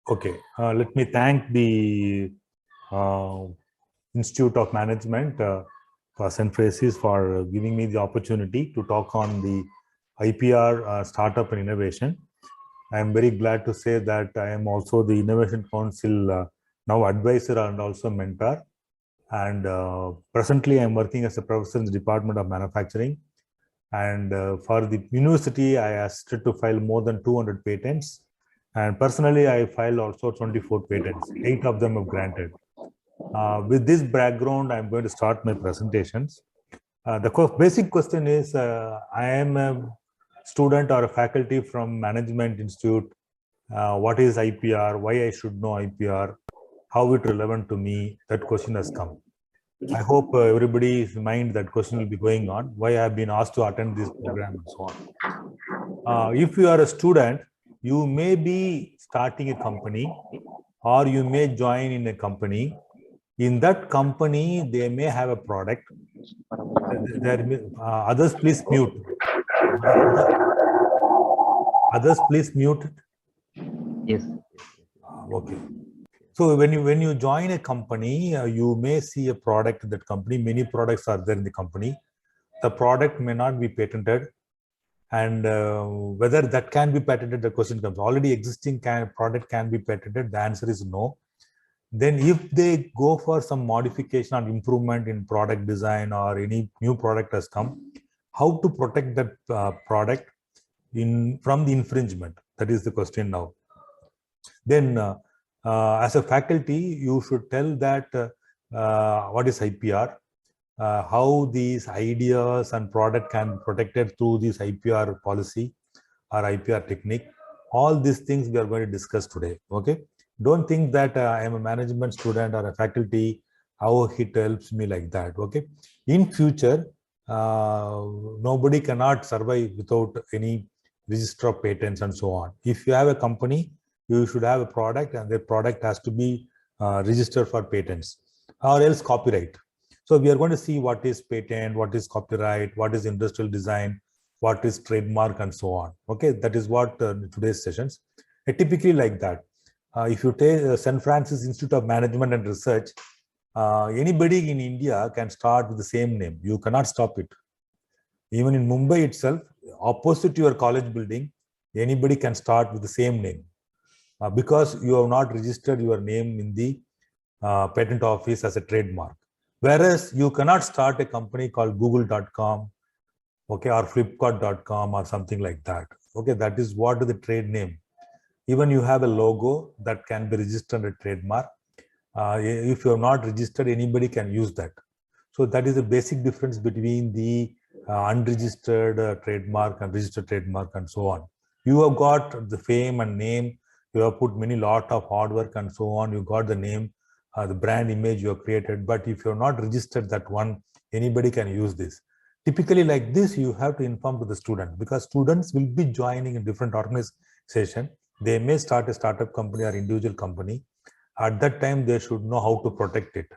Okay, let me thank the uh, Institute of Management for St. Francis for giving me the opportunity to talk on the IPR startup and innovation. I am very glad to say that I am also the Innovation Council now advisor and also mentor. And presently, I am working as a professor in the Department of Manufacturing. And for the university, I asked to file more than 200 patents. And personally, I filed also 24 patents. 8 of them have granted. With this background, I'm going to start my presentations. The basic question is, I am a student or a faculty from Management Institute. What is IPR? Why I should know IPR? How it relevant to me? That question has come. I hope everybody's mind that question will be going on. Why I have been asked to attend this program and so on. If you are a student, you may be starting a company or you may join in a company. In that company, they may have a product. Others, please mute. Others, please mute. Yes. Okay. So when you join a company, you may see a product in that company. Many products are there in the company. The product may not be patented. And whether that can be patented, the question comes. Already existing product can be patented. The answer is no. Then if they go for some modification or improvement in product design or any new product has come, how to protect that product from the infringement? That is the question now. Then as a faculty, you should tell that what is IPR, how these ideas and product can be protected through this IPR policy or IPR technique. All these things we are going to discuss today. Okay. Don't think that I am a management student or a faculty, how it helps me like that. Okay. In future, nobody cannot survive without any register of patents and so on. If you have a company, you should have a product and the product has to be registered for patents or else copyright. So we are going to see what is patent, what is copyright, what is industrial design, what is trademark and so on. Okay, that is what today's sessions. Typically like that. If you take St. Francis Institute of Management and Research, anybody in India can start with the same name. You cannot stop it. Even in Mumbai itself, opposite your college building, anybody can start with the same name. Because you have not registered your name in the patent office as a trademark. Whereas you cannot start a company called google.com, okay, or flipkart.com or something like that. Okay, that is what is the trade name. Even you have a logo that can be registered a trademark. If you have not registered, anybody can use that. So that is the basic difference between the unregistered trademark and registered trademark and so on. You have got the fame and name. You have put many lot of hard work and so on. You got the name, the brand image you have created. But if you have not registered that one, anybody can use this. Typically like this, you have to inform to the student because students will be joining a different organization. They may start a startup company or individual company. At that time, they should know how to protect it.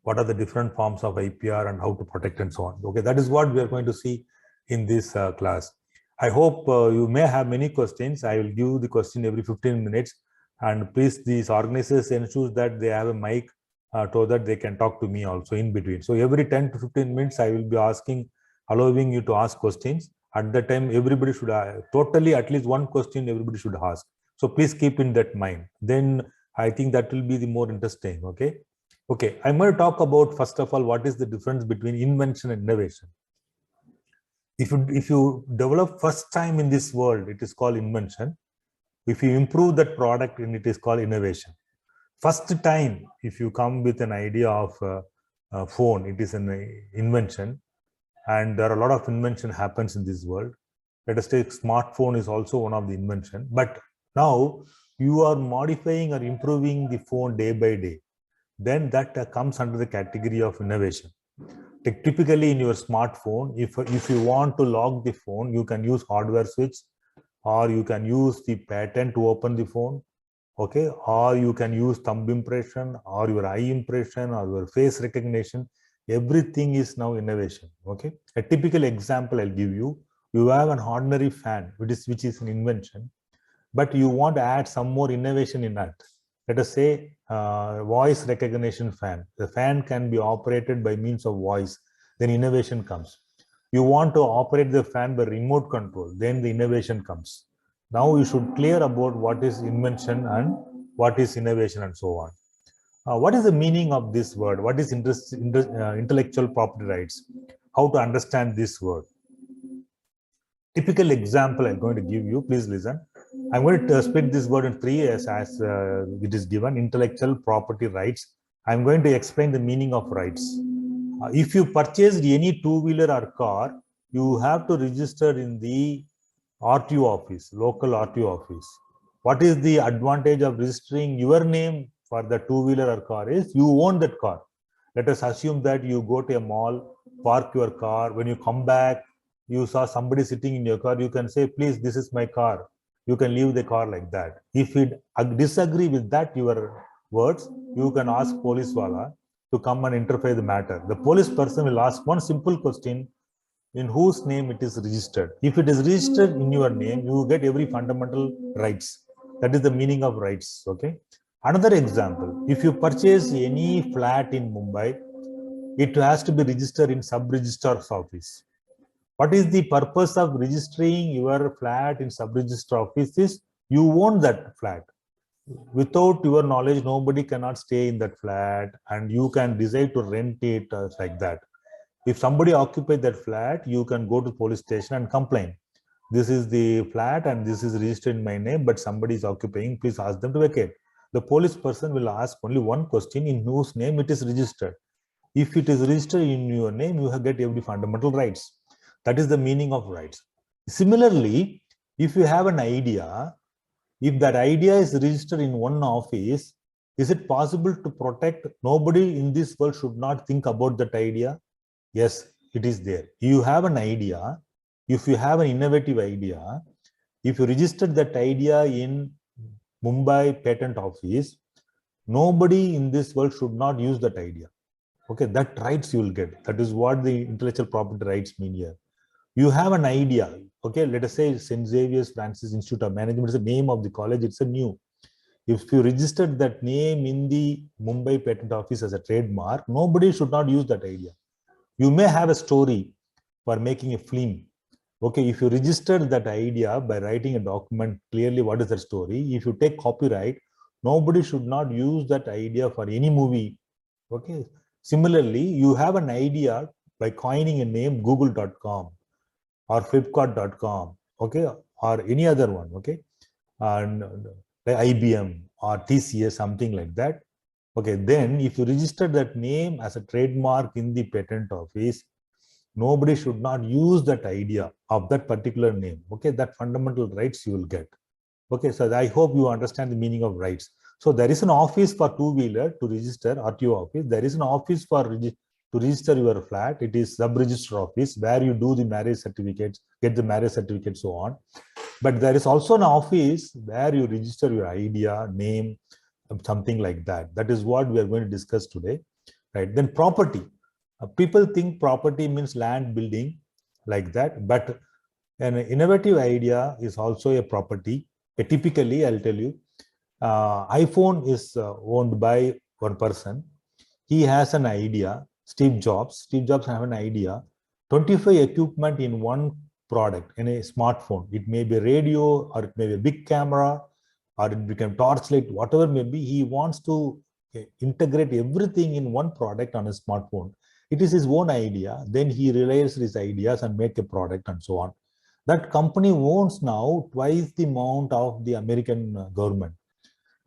What are the different forms of IPR and how to protect and so on. Okay, that is what we are going to see in this class. I hope you may have many questions. I will give the question every 15 minutes. And please, these organizers ensure that they have a mic so that they can talk to me also in between. So every 10 to 15 minutes, I will be allowing you to ask questions. At that time, everybody should totally at least one question everybody should ask. So please keep in that mind. Then I think that will be the more interesting. Okay. Okay. I'm going to talk about, first of all, what is the difference between invention and innovation. If you develop first time in this world, it is called invention. If you improve that product, and it is called innovation. First time, if you come with an idea of a phone, it is an invention. And there are a lot of invention happens in this world. Let us take smartphone is also one of the invention. But now you are modifying or improving the phone day by day. Then that comes under the category of innovation. Typically in your smartphone, if you want to lock the phone, you can use hardware switch, or you can use the patent to open the phone, okay, or you can use thumb impression or your eye impression or your face recognition. Everything is now innovation. Okay, a typical example I'll give you. You have an ordinary fan, which is an invention, but you want to add some more innovation in that. Let us say voice recognition fan. The fan can be operated by means of voice. Then innovation comes. You want to operate the fan by remote control. Then the innovation comes. Now you should clear about what is invention and what is innovation and so on. What is the meaning of this word? What is intellectual property rights? How to understand this word? Typical example I'm going to give you. Please listen. I'm going to split this word in three as it is given. Intellectual property rights. I'm going to explain the meaning of rights. If you purchased any two-wheeler or car, you have to register in the RTO office, local RTO office. What is the advantage of registering your name for the two-wheeler or car is you own that car. Let us assume that you go to a mall, park your car. When you come back, you saw somebody sitting in your car, you can say, please, this is my car. You can leave the car like that. If you disagree with that, your words, you can ask police wala to come and interfere the matter. The police person will ask one simple question, in whose name it is registered. If it is registered in your name, you get every fundamental rights. That is the meaning of rights, okay? Another example, if you purchase any flat in Mumbai, it has to be registered in sub-registrar's office. What is the purpose of registering your flat in sub-register office is you own that flat. Without your knowledge, nobody cannot stay in that flat and you can decide to rent it like that. If somebody occupies that flat, you can go to police station and complain. This is the flat and this is registered in my name, but somebody is occupying, please ask them to vacate. The police person will ask only one question, in whose name it is registered. If it is registered in your name, you have get every fundamental rights. That is the meaning of rights. Similarly, if you have an idea, if that idea is registered in one office, is it possible to protect? Nobody in this world should not think about that idea. Yes, it is there. You have an idea. If you have an innovative idea, if you registered that idea in Mumbai patent office, nobody in this world should not use that idea. Okay, that rights you will get. That is what the intellectual property rights mean here. You have an idea. Okay, let us say St. Xavier's Francis Institute of Management is the name of the college. It's a new. If you registered that name in the Mumbai patent office as a trademark, nobody should not use that idea. You may have a story for making a film. Okay, if you registered that idea by writing a document clearly what is the story, if you take copyright, nobody should not use that idea for any movie. Okay. Similarly, you have an idea by coining a name google.com or flipkart.com, okay, or any other one, okay, and like IBM or TCS, something like that. Okay, then if you register that name as a trademark in the patent office, nobody should not use that idea of that particular name. Okay, that fundamental rights you will get. Okay, so I hope you understand the meaning of rights. So there is an office for two-wheeler to register, RTO office. There is an office for to register your flat. It is sub-register office where you do the marriage certificates, get the marriage certificate, so on. But there is also an office where you register your idea, name, something like that. That is what we are going to discuss today. Right? Then property. People think property means land, building, like that. But an innovative idea is also a property. Typically, I'll tell you, iPhone is owned by one person. He has an idea. Steve Jobs have an idea. 25 equipment in one product, in a smartphone. It may be a radio, or it may be a big camera, or it become torchlight, whatever may be. He wants to integrate everything in one product on a smartphone. It is his own idea. Then he realizes his ideas and make a product and so on. That company owns now twice the amount of the American government.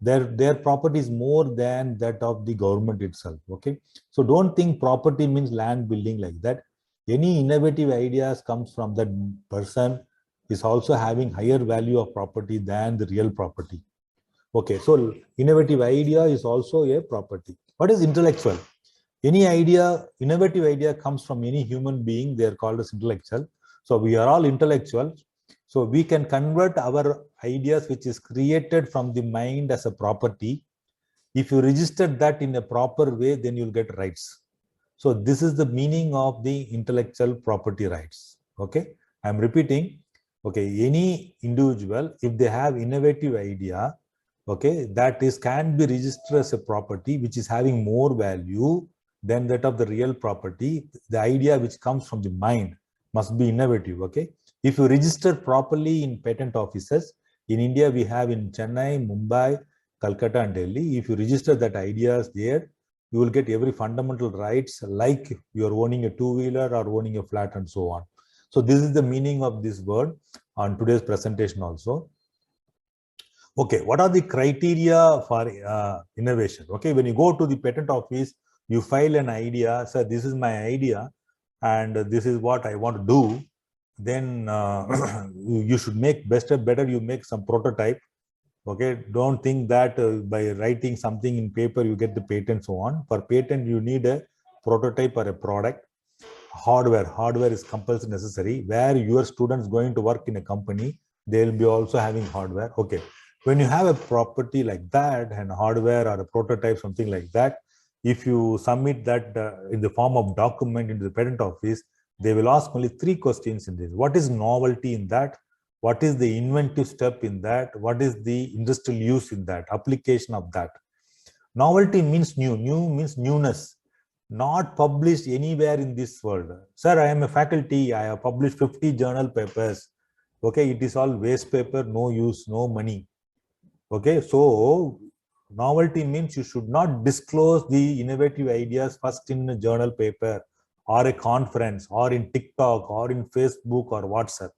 Their property is more than that of the government itself. Okay, so don't think property means land, building, like that. Any innovative ideas comes from that person is also having higher value of property than the real property. Okay, so innovative idea is also a property. What is intellectual? Any idea, innovative idea comes from any human being, they are called as intellectual. So we are all intellectual. So we can convert our ideas which is created from the mind as a property. If you register that in a proper way, then you'll get rights. So this is the meaning of the intellectual property rights. Okay, I'm repeating. Okay, any individual, if they have innovative idea, okay, that is can be registered as a property which is having more value than that of the real property. The idea which comes from the mind must be innovative, okay. If you register properly in patent offices, in India we have in Chennai, Mumbai, Calcutta and Delhi. If you register that ideas there, you will get every fundamental rights like you are owning a two-wheeler or owning a flat and so on. So this is the meaning of this word on today's presentation also. Okay, what are the criteria for innovation? Okay, when you go to the patent office, you file an idea, sir, this is my idea and this is what I want to do. Then you should make better you make some prototype. Okay, don't think that by writing something in paper you get the patent, so on. For patent you need a prototype or a product. Hardware is compulsory necessary. Where your students going to work in a company, they will be also having hardware. Okay, when you have a property like that and hardware or a prototype, something like that, if you submit that in the form of document into the patent office, they will ask only 3 questions in this. What is novelty in that? What is the inventive step in that? What is the industrial use in that? Application of that. Novelty means new means newness, not published anywhere in this world. Sir, I am a faculty, I have published 50 journal papers. Okay, it is all waste paper, no use, no money. Okay, so novelty means you should not disclose the innovative ideas first in a journal paper or a conference or in TikTok or in Facebook or WhatsApp.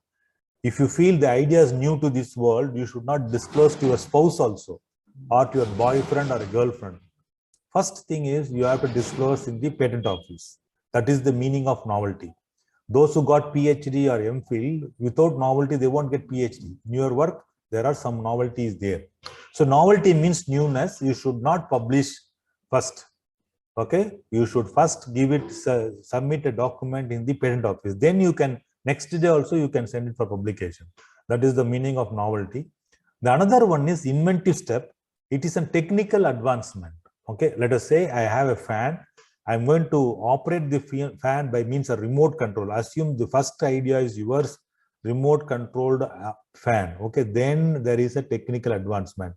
If you feel the idea is new to this world, you should not disclose to your spouse also or to your boyfriend or a girlfriend. First thing is you have to disclose in the patent office. That is the meaning of novelty. Those who got PhD or MPhil, without novelty, they won't get PhD. In your work, there are some novelties there. So novelty means newness. You should not publish first. Okay, you should first give it, submit a document in the patent office. Then you can, next day also you can send it for publication. That is the meaning of novelty. The another one is inventive step. It is a technical advancement. Okay, let us say I have a fan. I'm going to operate the fan by means of remote control. Assume the first idea is yours, remote controlled fan. Okay, then there is a technical advancement.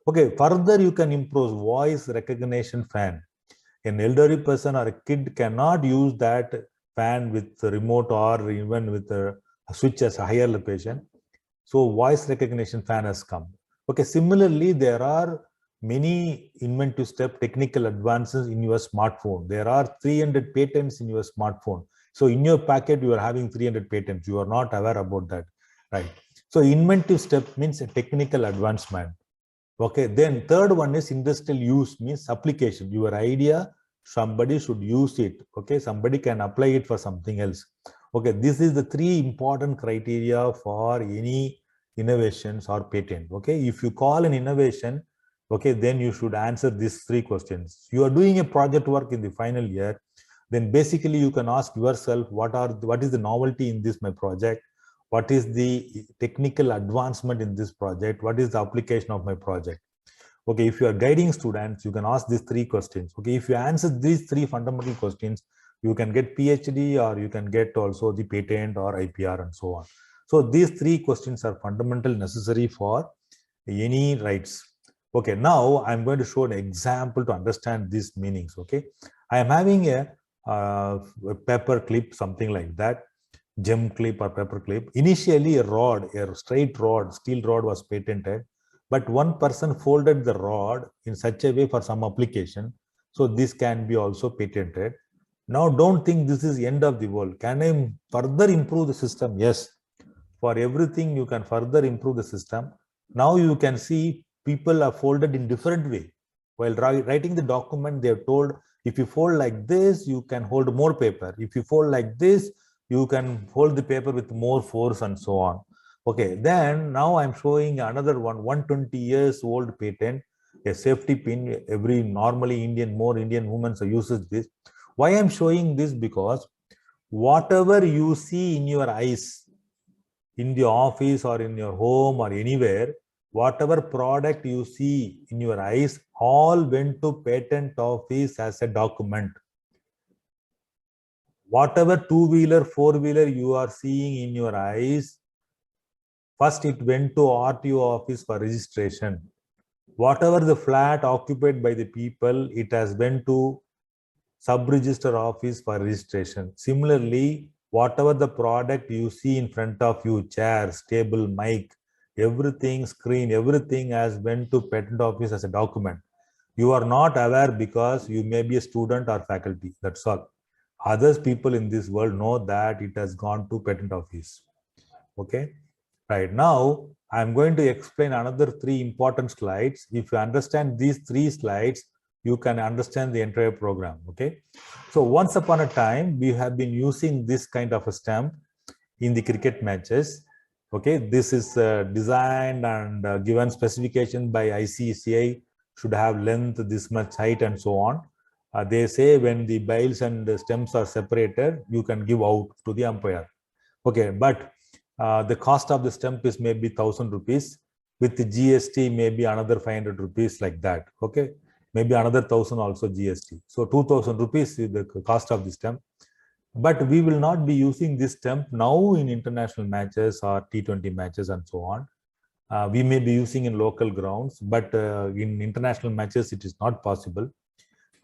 Okay, further you can improve voice recognition fan. An elderly person or a kid cannot use that fan with remote or even with a switch as a higher location. So voice recognition fan has come. Okay, similarly, there are many inventive step technical advances in your smartphone. There are 300 patents in your smartphone. So in your packet, you are having 300 patents. You are not aware about that, right? So inventive step means a technical advancement. Okay, then third one is industrial use, means application. Your idea, somebody should use it. Okay, somebody can apply it for something else. Okay, this is the 3 important criteria for any innovations or patent. Okay, if you call an innovation, okay, then you should answer these 3 questions. You are doing a project work in the final year, then basically you can ask yourself, what is the novelty in this my project? What is the technical advancement in this project? What is the application of my project? Okay, if you are guiding students, you can ask these 3 questions. Okay, if you answer these 3 fundamental questions, you can get PhD or you can get also the patent or IPR and so on. So these 3 questions are fundamental necessary for any rights. Okay, now I'm going to show an example to understand these meanings. Okay, I am having a paper clip, something like that, gem clip or paper clip. Initially, a straight rod, steel rod was patented, but one person folded the rod in such a way for some application. So this can be also patented. Now, don't think this is the end of the world. Can I further improve the system? Yes. For everything, you can further improve the system. Now you can see people are folded in different way. While writing the document, they have told, if you fold like this, you can hold more paper. If you fold like this, you can hold the paper with more force and so on. Okay, then now I'm showing another one, 120 years old patent, a safety pin. Every normally more Indian women uses this. Why I'm showing this? Because whatever you see in your eyes, in the office or in your home or anywhere, whatever product you see in your eyes, all went to patent office as a document. Whatever two-wheeler, four-wheeler you are seeing in your eyes, first it went to RTO office for registration. Whatever the flat occupied by the people, it has went to sub-register office for registration. Similarly, whatever the product you see in front of you, chairs, table, mic, everything, screen, everything has went to patent office as a document. You are not aware because you may be a student or faculty. That's all. Others people in this world know that it has gone to patent office. Okay. Right now, I'm going to explain another 3 important slides. If you understand these 3 slides, you can understand the entire program. Okay. So once upon a time, we have been using this kind of a stamp in the cricket matches. Okay. This is designed and given specification by ICCI, should have length this much height and so on. They say when the bails and the stems are separated, you can give out to the umpire. Okay, but the cost of the stamp is maybe 1,000 rupees. With the GST, maybe another 500 rupees like that. Okay, maybe another 1,000 also GST. So 2,000 rupees is the cost of the stamp. But we will not be using this stamp now in international matches or T20 matches and so on. We may be using in local grounds, but in international matches, it is not possible.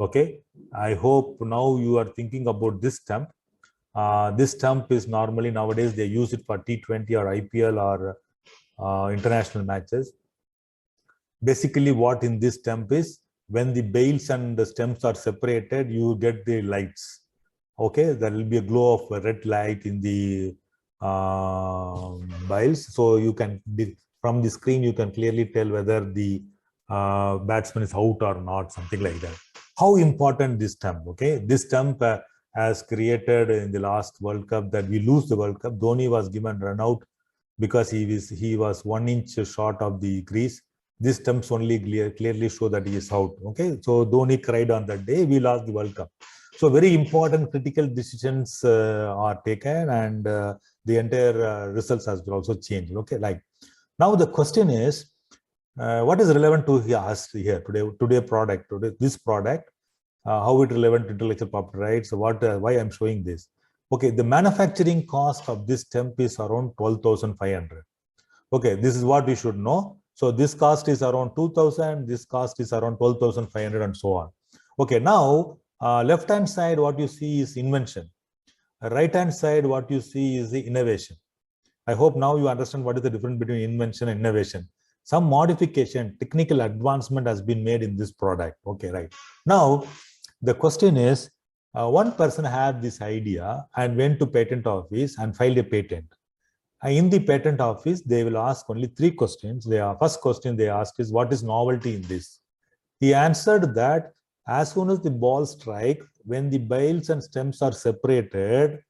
Okay, I hope now you are thinking about this stamp. This stamp is normally nowadays they use it for T20 or IPL or international matches. Basically, what in this stamp is when the bails and the stems are separated, you get the lights. Okay, there will be a glow of a red light in the bails. So you can, from the screen, you can clearly tell whether the batsman is out or not, something like that. How important this stamp? Okay, this stamp has created in the last World Cup that we lose the World Cup. Dhoni was given run out because he was 1 inch short of the crease. These stumps only clearly show that he is out. Okay, so Dhoni cried on that day. We lost the World Cup. So very important critical decisions are taken, and the entire results has also changed. Okay, like now the question is, what is relevant to us here today product, this product, how it relevant to intellectual property rights, why I'm showing this. Okay, the manufacturing cost of this stamp is around 12,500. Okay, this is what we should know. So this cost is around 2,000, this cost is around 12,500 and so on. Okay, now left hand side what you see is invention. Right hand side what you see is the innovation. I hope now you understand what is the difference between invention and innovation. Some modification, technical advancement has been made in this product. Okay, right. Now, the question is, one person had this idea and went to patent office and filed a patent. In the patent office, they will ask only 3 questions. First question they ask is, what is novelty in this? He answered that as soon as the ball strikes, when the bails and stems are separated,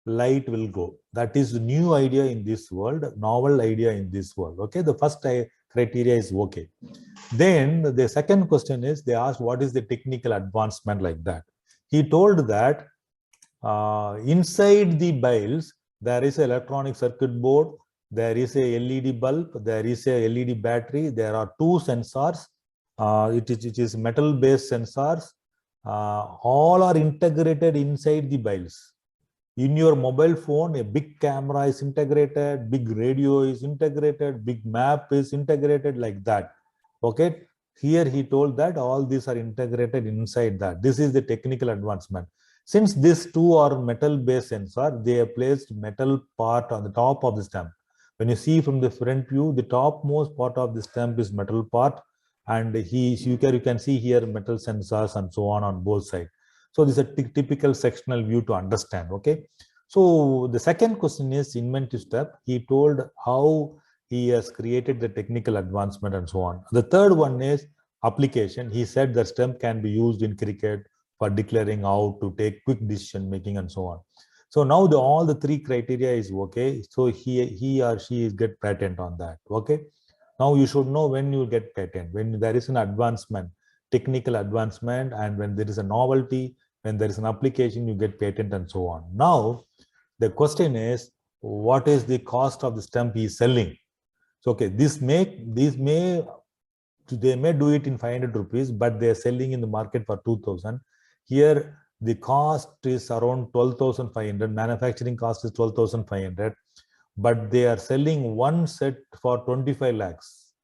light will go. That is a new idea in this world, novel idea in this world. Okay, the first criteria is okay. Then the second question is, they asked what is the technical advancement like that. He told that inside the bails, there is an electronic circuit board, there is a LED bulb, there is a LED battery, there are 2 sensors. It is metal-based sensors. All are integrated inside the bails. In your mobile phone, a big camera is integrated, big radio is integrated, big map is integrated like that. Okay. Here he told that all these are integrated inside that. This is the technical advancement. Since these 2 are metal-based sensor, they have placed metal part on the top of the stamp. When you see from the front view, the topmost part of the stamp is metal part, and you can see here metal sensors and so on both sides. So this is a typical sectional view to understand. Okay. So the second question is inventive step. He told how he has created the technical advancement and so on. The third one is application. He said the stamp can be used in cricket for declaring out, to take quick decision making and so on. So now all the 3 criteria is okay. So he or she is get patent on that. Okay. Now you should know when you get patent, when there is an advancement, technical advancement, and when there is a novelty, when there is an application, you get patent and so on. Now the question is, what is the cost of the stamp he is selling? So okay, they may do it in 500 rupees, but they are selling in the market for 2,000. Here the cost is around 12,500. Manufacturing cost is 12,500, but they are selling one set for 25 lakhs.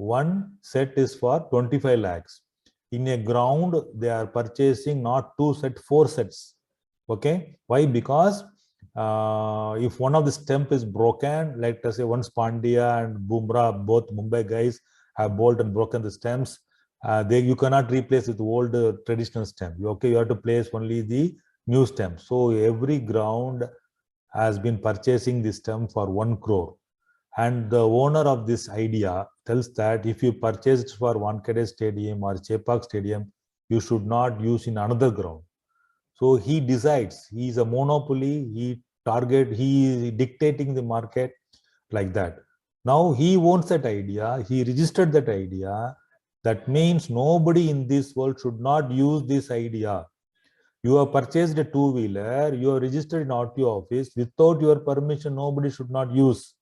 one set is for 25 lakhs. In a ground, they are purchasing not 2 sets, 4 sets. Okay, why? Because if one of the stump is broken, like let's say once Pandya and Bumrah, both Mumbai guys, have bowled and broken the stems, you cannot replace with old traditional stem. Okay, you have to place only the new stem. So every ground has been purchasing this stem for 1 crore. And the owner of this idea tells that if you purchase it for Wankhede Stadium or Chepauk Stadium, you should not use in another ground. So he decides, he is a monopoly, he is dictating the market like that. Now he owns that idea, he registered that idea. That means nobody in this world should not use this idea. You have purchased a two-wheeler, you have registered in RTO office, without your permission, nobody should not use.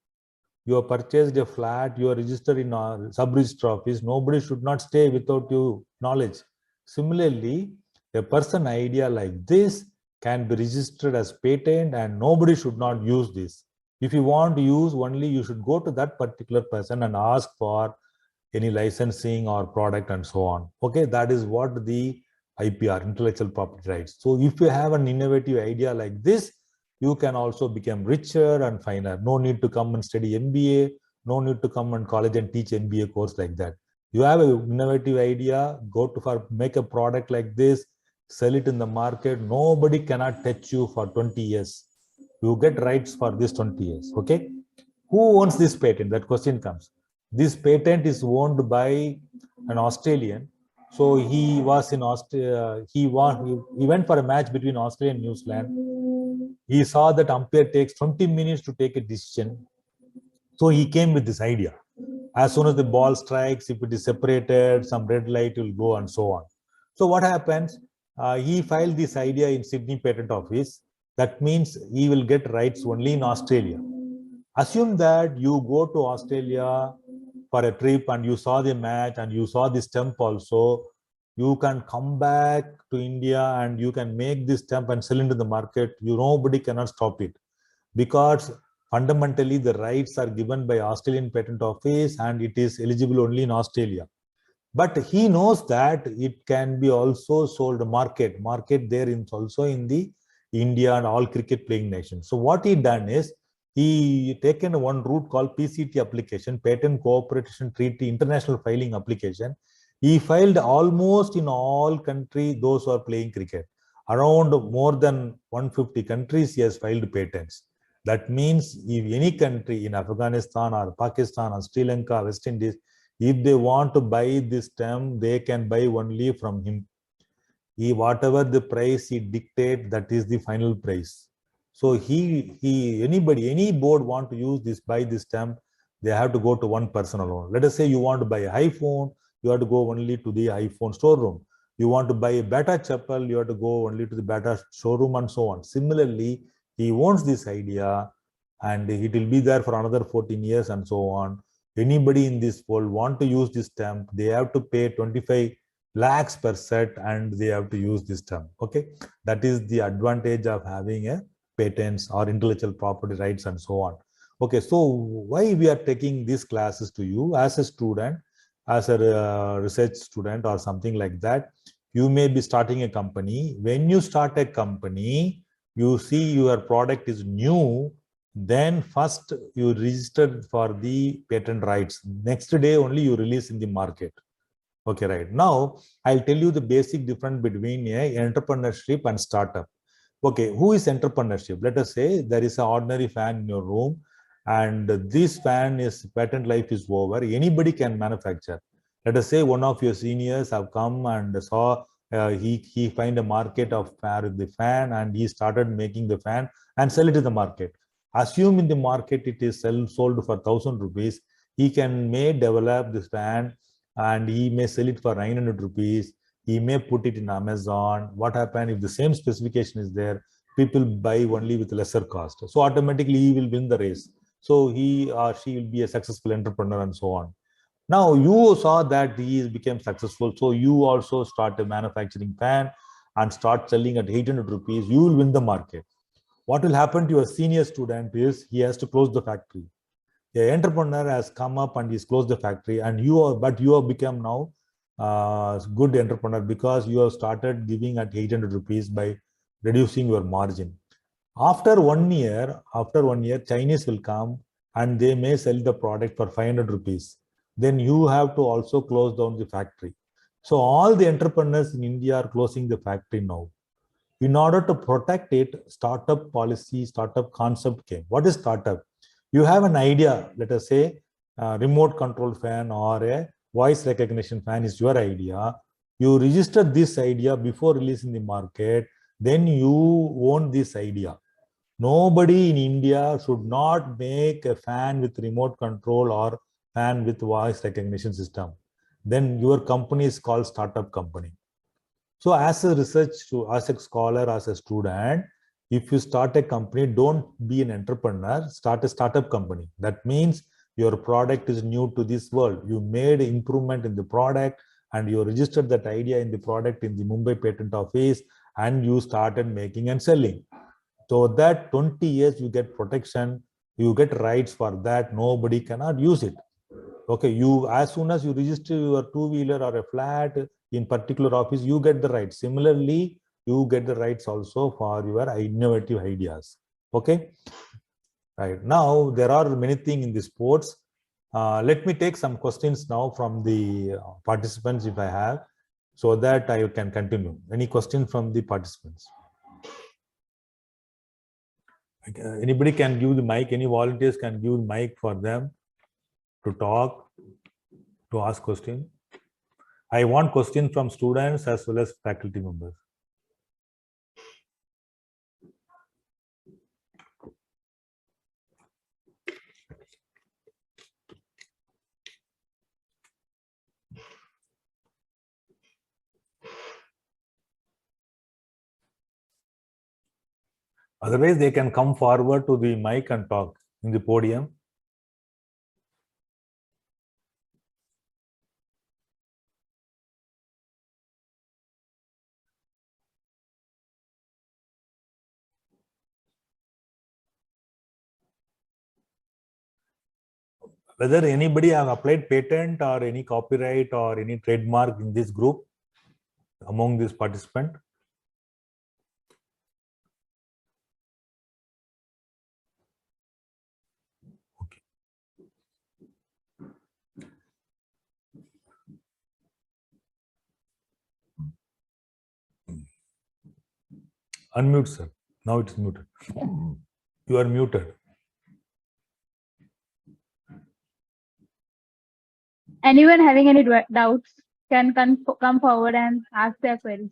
You have purchased a flat, you are registered in a sub-register office, nobody should not stay without your knowledge. Similarly, a person idea like this can be registered as patent and nobody should not use this. If you want to use only, you should go to that particular person and ask for any licensing or product and so on. Okay, that is what the IPR, intellectual property rights. So if you have an innovative idea like this, you can also become richer and finer. No need to come and study MBA, no need to come and college and teach MBA course like that. You have an innovative idea, make a product like this, sell it in the market. Nobody cannot touch you for 20 years. You get rights for this 20 years. Okay. Who owns this patent? That question comes. This patent is owned by an Australian. So he was in Australia. He went for a match between Australia and New Zealand. He saw that umpire takes 20 minutes to take a decision. So he came with this idea. As soon as the ball strikes, if it is separated, some red light will go and so on. So what happens? He filed this idea in Sydney Patent Office. That means he will get rights only in Australia. Assume that you go to Australia for a trip and you saw the match and you saw the stump also. You can come back to India and you can make this stump and sell into the market. Nobody cannot stop it, because fundamentally the rights are given by Australian Patent Office and it is eligible only in Australia. But he knows that it can be also sold market there is also in the India and all cricket playing nations. So what he done is, he taken one route called PCT application, Patent Cooperation Treaty International Filing Application. He filed almost in all countries, those who are playing cricket. Around more than 150 countries, he has filed patents. That means if any country in Afghanistan or Pakistan or Sri Lanka, West Indies, if they want to buy this stamp, they can buy only from him. Whatever the price he dictates, that is the final price. So any board want to use this, buy this stamp, they have to go to one person alone. Let us say you want to buy an iPhone, you have to go only to the iPhone storeroom. You want to buy a Bata chapel, you have to go only to the Bata showroom and so on. Similarly, he owns this idea and it will be there for another 14 years and so on. Anybody in this world want to use this stamp, they have to pay 25 lakhs per set and they have to use this stamp. Okay, that is the advantage of having a patents or intellectual property rights and so on. Okay, so why we are taking these classes to you as a student, as a research student or something like that? You may be starting a company. When you start a company, you see your product is new, then first you register for the patent rights. Next day only you release in the market. Okay, right. Now I'll tell you the basic difference between entrepreneurship and startup. Okay, who is entrepreneurship? Let us say there is an ordinary fan in your room and this fan is patent life is over. Anybody can manufacture. Let us say one of your seniors have come and saw he find a market of the fan and he started making the fan and sell it to the market. Assume in the market it is sold for 1,000 rupees. He may develop this fan and he may sell it for 900 rupees. He may put it in Amazon. What happens if the same specification is there? People buy only with lesser cost. So automatically he will win the race. So he or she will be a successful entrepreneur and so on. Now you saw that he became successful. So you also start a manufacturing fan and start selling at 800 rupees. You will win the market. What will happen to your senior student is he has to close the factory. The entrepreneur has come up and he's closed the factory, and you have become now good entrepreneur because you have started giving at 800 rupees by reducing your margin. After 1 year, Chinese will come and they may sell the product for 500 rupees. Then you have to also close down the factory. So all the entrepreneurs in India are closing the factory now. In order to protect it, startup policy, startup concept came. What is startup? You have an idea, let us say a remote control fan or a voice recognition fan is your idea. You register this idea before releasing the market, then you own this idea. Nobody in India should not make a fan with remote control or fan with voice recognition system. Then your company is called startup company. So as a research, as a scholar, as a student, if you start a company, don't be an entrepreneur, start a startup company. That means your product is new to this world. You made improvement in the product and you registered that idea in the product in the Mumbai Patent Office and you started making and selling. So that 20 years you get protection, you get rights for that, nobody cannot use it. Okay, you as soon as you register your two-wheeler or a flat in particular office, you get the rights. Similarly, you get the rights also for your innovative ideas. Okay, right. Now there are many things in the sports. Let me take some questions now from the participants if I have, so that I can continue. Any question from the participants? Anybody can give the mic, any volunteers can give the mic for them to talk, to ask question. I want questions from students as well as faculty members. Otherwise, they can come forward to the mic and talk in the podium. Whether anybody have applied patent or any copyright or any trademark in this group among this participant? Okay. Unmute, sir. Now it's muted. You are muted. Anyone having any doubts can come forward and ask their queries.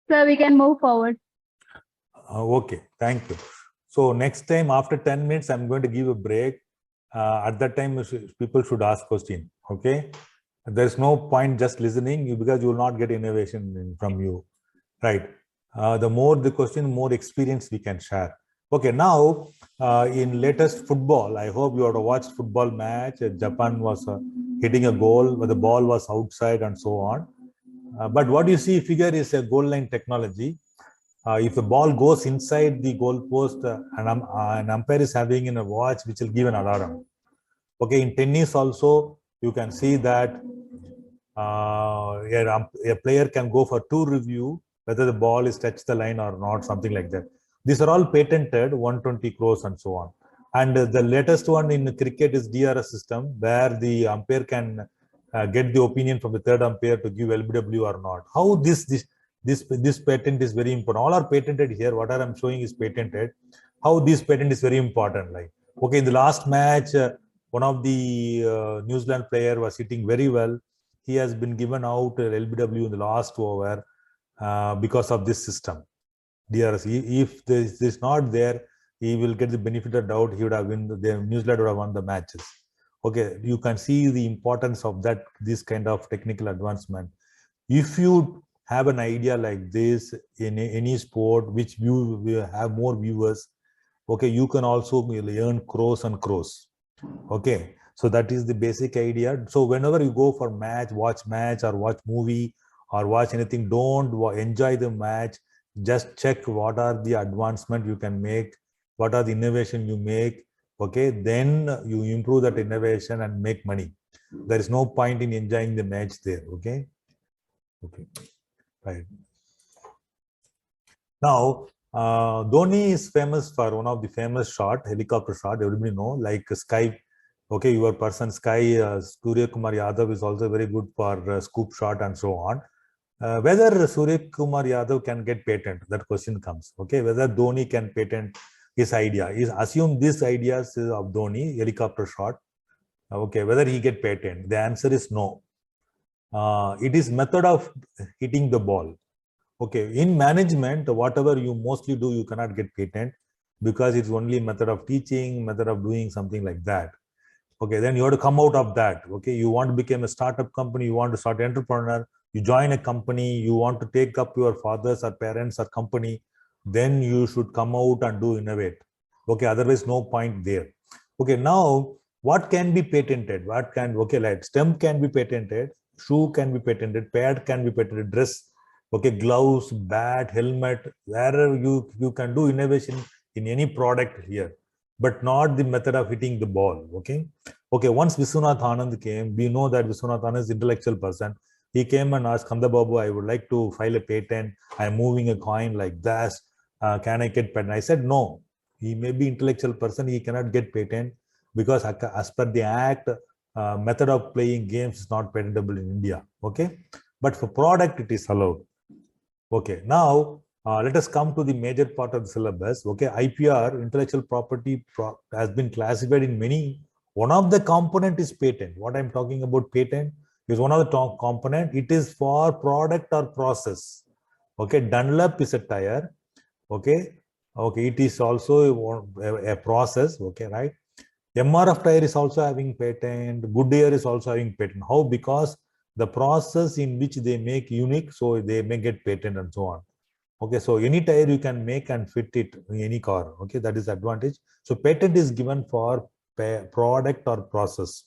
Sir, we can move forward. Okay, thank you. So next time after 10 minutes, I'm going to give a break. At that time, people should ask question. Okay, there's no point just listening because you will not get innovation from you, right? The more the question, more experience we can share. Okay, now in latest football, I hope you have watched football match. Japan was hitting a goal, but the ball was outside and so on. But what you see figure is a goal line technology. If the ball goes inside the goal post, an umpire is having in a watch which will give an alarm. Okay, in tennis also, you can see that a player can go for 2 review whether the ball is touched the line or not, something like that. These are all patented, 120 crores and so on. And the latest one in cricket is DRS system, where the umpire can get the opinion from the third umpire to give LBW or not. How this patent is very important. All are patented here. What I'm showing is patented. How this patent is very important. Like, okay, in the last match, one of the New Zealand player was hitting very well. He has been given out LBW in the last over because of this system, DRS. If this is not there, he will get the benefit of doubt. He would have won. The New Zealand would have won the matches. Okay, you can see the importance of that. This kind of technical advancement. If you have an idea like this in any sport, which will have more viewers, okay, you can also earn crores and crores. Okay, So that is the basic idea. So whenever you go for watch match or watch movie or watch anything, don't enjoy the match. Just check what are the advancement you can make, what are the innovation you make. Okay, then you improve that innovation and make money. There is no point in enjoying the match there. Okay. Okay. Right. Now, Dhoni is famous for one of the famous shot, helicopter shot. Everybody know, like Sky. Okay, your person Sky, Surya Kumar Yadav is also very good for scoop shot and so on. Whether Surya Kumar Yadav can get patent, that question comes. Okay, whether Dhoni can patent his idea. Assume this ideas of Dhoni, helicopter shot. Okay, whether he get patent, the answer is no. It is method of hitting the ball. Okay, in management, whatever you mostly do, you cannot get patent because it's only method of teaching, method of doing something like that. Okay, then you have to come out of that. Okay, you want to become a startup company, you want to start an entrepreneur, you join a company, you want to take up your father's or parents or company, then you should come out and do innovate. Okay, otherwise no point there. Okay, now what can be patented? What can, okay, like stem can be patented, shoe can be patented, pad can be patented, dress, okay, gloves, bat, helmet, wherever you can do innovation in any product here, but not the method of hitting the ball. Okay. Okay. Once Viswanath Anand came, we know that Viswanath Anand is an intellectual person. He came and asked Kanda Babu, I would like to file a patent. I'm moving a coin like this. Can I get patent? I said, no. He may be intellectual person. He cannot get patent because as per the act, method of playing games is not patentable in India. Okay. But for product, it is allowed. Okay. Now, let us come to the major part of the syllabus. Okay, IPR, intellectual property, has been classified in many. One of the component is patent. What I'm talking about patent is one of the component. It is for product or process. Okay, Dunlop is a tire. Okay, okay, it is also a process. Okay, right. MRF tire is also having patent. Goodyear is also having patent. How? Because the process in which they make unique, so they may get patent and so on. Okay, so any tire you can make and fit it in any car. Okay, that is advantage. So patent is given for product or process.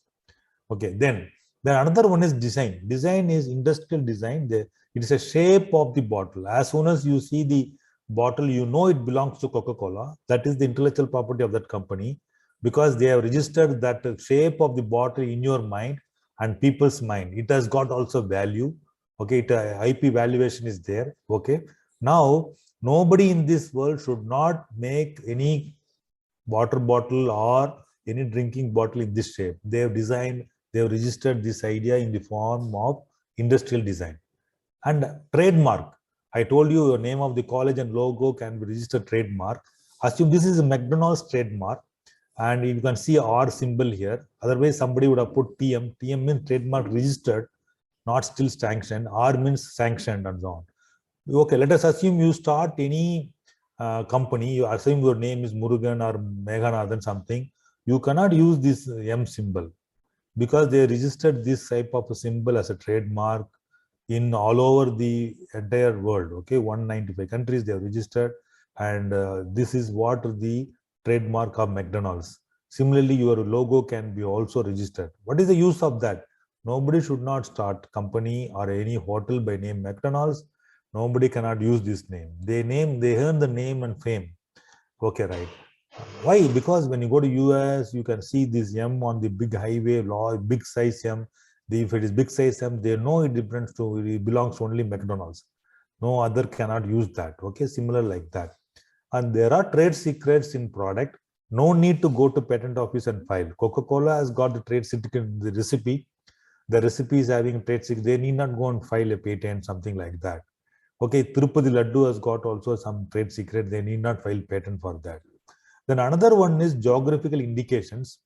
Okay, then another one is design. Design is industrial design. It is a shape of the bottle. As soon as you see the bottle, you know it belongs to Coca-Cola. That is the intellectual property of that company because they have registered that shape of the bottle in your mind and people's mind. It has got also value. Okay, IP valuation is there. Okay. Now, nobody in this world should not make any water bottle or any drinking bottle in this shape. They have designed, they have registered this idea in the form of industrial design. And trademark. I told you the name of the college and logo can be registered trademark. Assume this is a McDonald's trademark and you can see R symbol here. Otherwise, somebody would have put TM. TM means trademark registered, not still sanctioned. R means sanctioned and so on. Okay, let us assume you start any company, you assume your name is Murugan or Meghanathan something, you cannot use this M symbol because they registered this type of a symbol as a trademark in all over the entire world. Okay, 195 countries they have registered, and this is what the trademark of McDonald's. Similarly, your logo can be also registered. What is the use of that? Nobody should not start company or any hotel by name McDonald's. Nobody cannot use this name. They earn the name and fame. Okay, right. Why? Because when you go to US, you can see this M on the big highway, big size M. If it is big size M, they know it belongs to only McDonald's. No other cannot use that. Okay, similar like that. And there are trade secrets in product. No need to go to patent office and file. Coca-Cola has got the trade secret in the recipe. The recipe is having trade secret. They need not go and file a patent, something like that. Okay, Tirupati Laddu has got also some trade secret. They need not file patent for that. Then another one is geographical indications.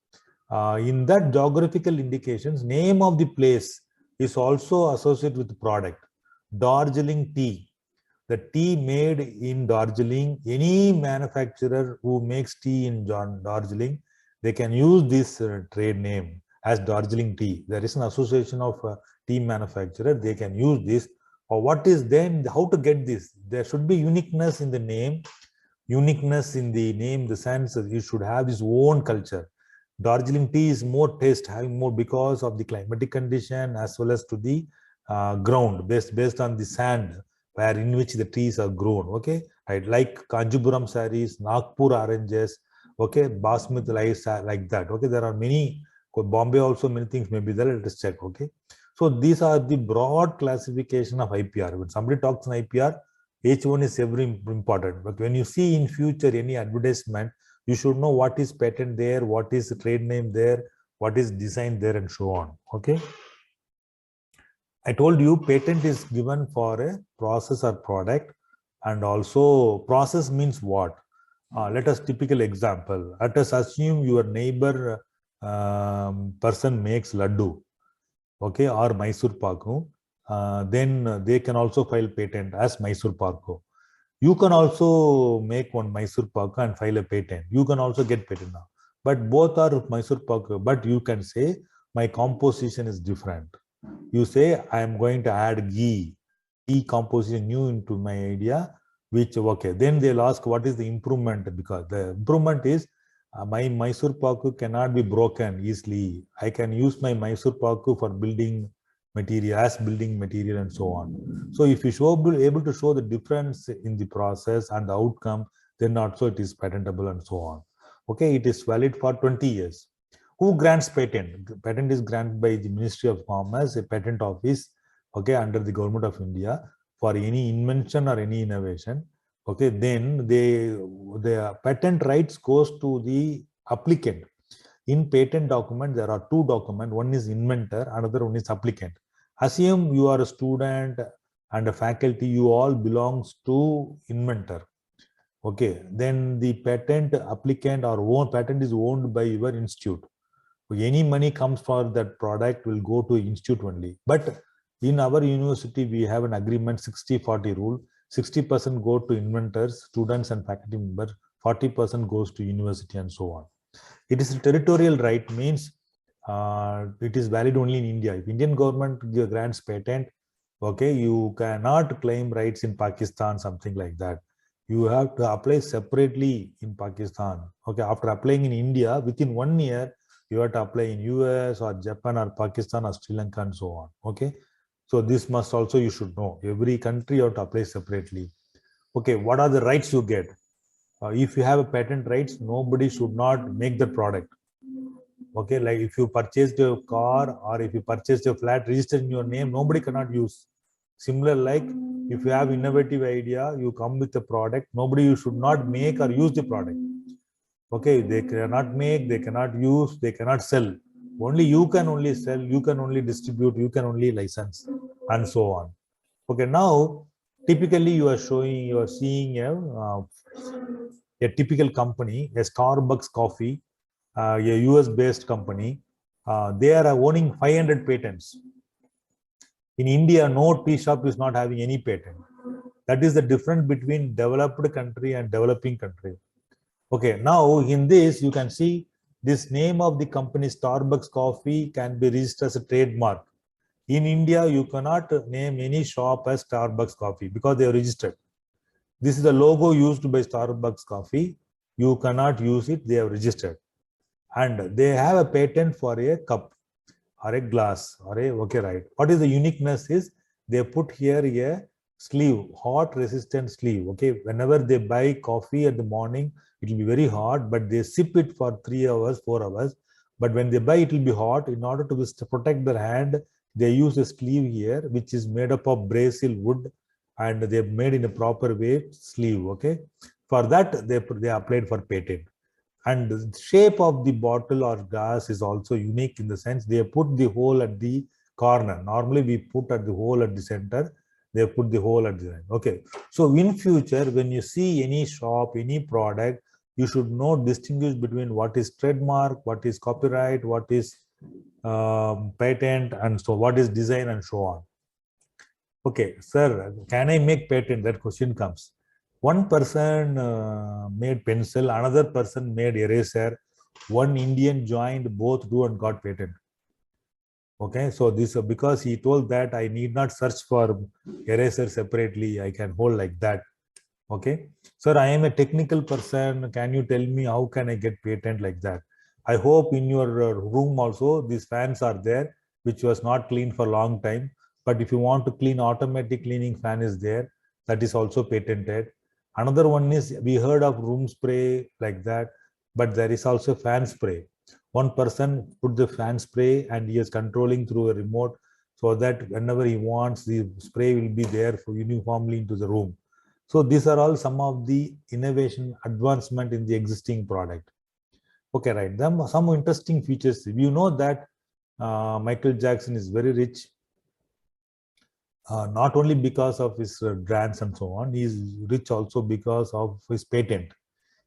In that geographical indications, name of the place is also associated with the product. Darjeeling tea. The tea made in Darjeeling, any manufacturer who makes tea in Darjeeling, they can use this trade name as Darjeeling tea. There is an association of tea manufacturer. They can use this. Or what is then, how to get this? There should be uniqueness in the name. Uniqueness in the name, the sense that you should have his own culture. Darjeeling tea is more taste, having more because of the climatic condition as well as to the ground based on the sand where in which the trees are grown. Okay, I like Kanjipuram sarees, Nagpur oranges. Okay, Basmati rice like that. Okay, there are many. Bombay also many things may be there. Let us check. Okay, so these are the broad classification of IPR. When somebody talks on IPR, each one is very important. But when you see in future any advertisement, you should know what is patent there, what is the trade name there, what is design there, and so on. Okay. I told you patent is given for a process or product, and also process means what? Let us typical example. Let us assume your neighbor person makes laddu, okay, or Mysore Paku. Then they can also file patent as Mysore Paku. You can also make one Mysore Paku and file a patent. You can also get patent now. But both are Mysore Paku. But you can say my composition is different. You say I am going to add ghee composition new into my idea, which okay. Then they'll ask what is the improvement, because the improvement is my Mysore Paku cannot be broken easily. I can use my Mysore Paku for building material as building material and so on. So if you able to show the difference in the process and the outcome, then also it is patentable and so on. Okay, it is valid for 20 years. Who grants patent? The patent is granted by the Ministry of Commerce, a patent office, okay, under the government of India for any invention or any innovation. Okay, then the patent rights goes to the applicant. In patent document, there are two documents. One is inventor, another one is applicant. Assume you are a student and a faculty, you all belongs to inventor. Okay, then the patent applicant or own patent is owned by your institute. Any money comes for that product will go to institute only. But in our university, we have an agreement 60-40 rule. 60% go to inventors, students and faculty members, 40% goes to university and so on. It is a territorial right, means it is valid only in India. If Indian government grants patent, okay, you cannot claim rights in Pakistan, something like that. You have to apply separately in Pakistan. Okay, after applying in India, within 1 year, you have to apply in US or Japan or Pakistan or Sri Lanka and so on. Okay, so this must also you should know. Every country you have to apply separately. Okay, what are the rights you get? If you have a patent rights, nobody should not make the product. Okay, like if you purchased a car or if you purchased a flat registered in your name, nobody cannot use. Similar, like if you have innovative idea, you come with a product, nobody you should not make or use the product. Okay, they cannot make, they cannot use, they cannot sell. Only you can only sell, you can only distribute, you can only license, and so on. Okay, now typically you are seeing a typical company, a Starbucks coffee, a US based company. They are owning 500 patents. In India, no tea shop is not having any patent. That is the difference between developed country and developing country. Okay, now in this, you can see this name of the company Starbucks Coffee can be registered as a trademark. In India, you cannot name any shop as Starbucks Coffee because they are registered. This is the logo used by Starbucks Coffee. You cannot use it, they have registered. And they have a patent for a cup or a glass or a, okay, right. What is the uniqueness is they put here a sleeve, hot resistant sleeve. Okay, whenever they buy coffee at the morning, it will be very hot, but they sip it for 3 hours, 4 hours. But when they buy, it will be hot. In order to protect their hand, they use a sleeve here, which is made up of Brazil wood, and they've made in a proper way sleeve. Okay, for that they applied for patent. And the shape of the bottle or glass is also unique in the sense they put the hole at the corner. Normally we put at the hole at the center. They put the hole at the end. Okay. So in future, when you see any shop, any product, you should know distinguish between what is trademark, what is copyright, what is patent, and so what is design and so on. Okay, sir, can I make patent? That question comes. One person made pencil, another person made eraser. One Indian joined both two and got patent. Okay, so this because he told that I need not search for eraser separately. I can hold like that. Okay, sir, I am a technical person. Can you tell me how can I get patent like that? I hope in your room also these fans are there, which was not cleaned for a long time. But if you want to clean, automatic cleaning fan is there. That is also patented. Another one is, we heard of room spray like that, but there is also fan spray. One person put the fan spray and he is controlling through a remote, so that whenever he wants, the spray will be there for uniformly into the room. So these are all some of the innovation advancement in the existing product. Okay, right. Some interesting features. You know that Michael Jackson is very rich, not only because of his brands and so on. He is rich also because of his patent.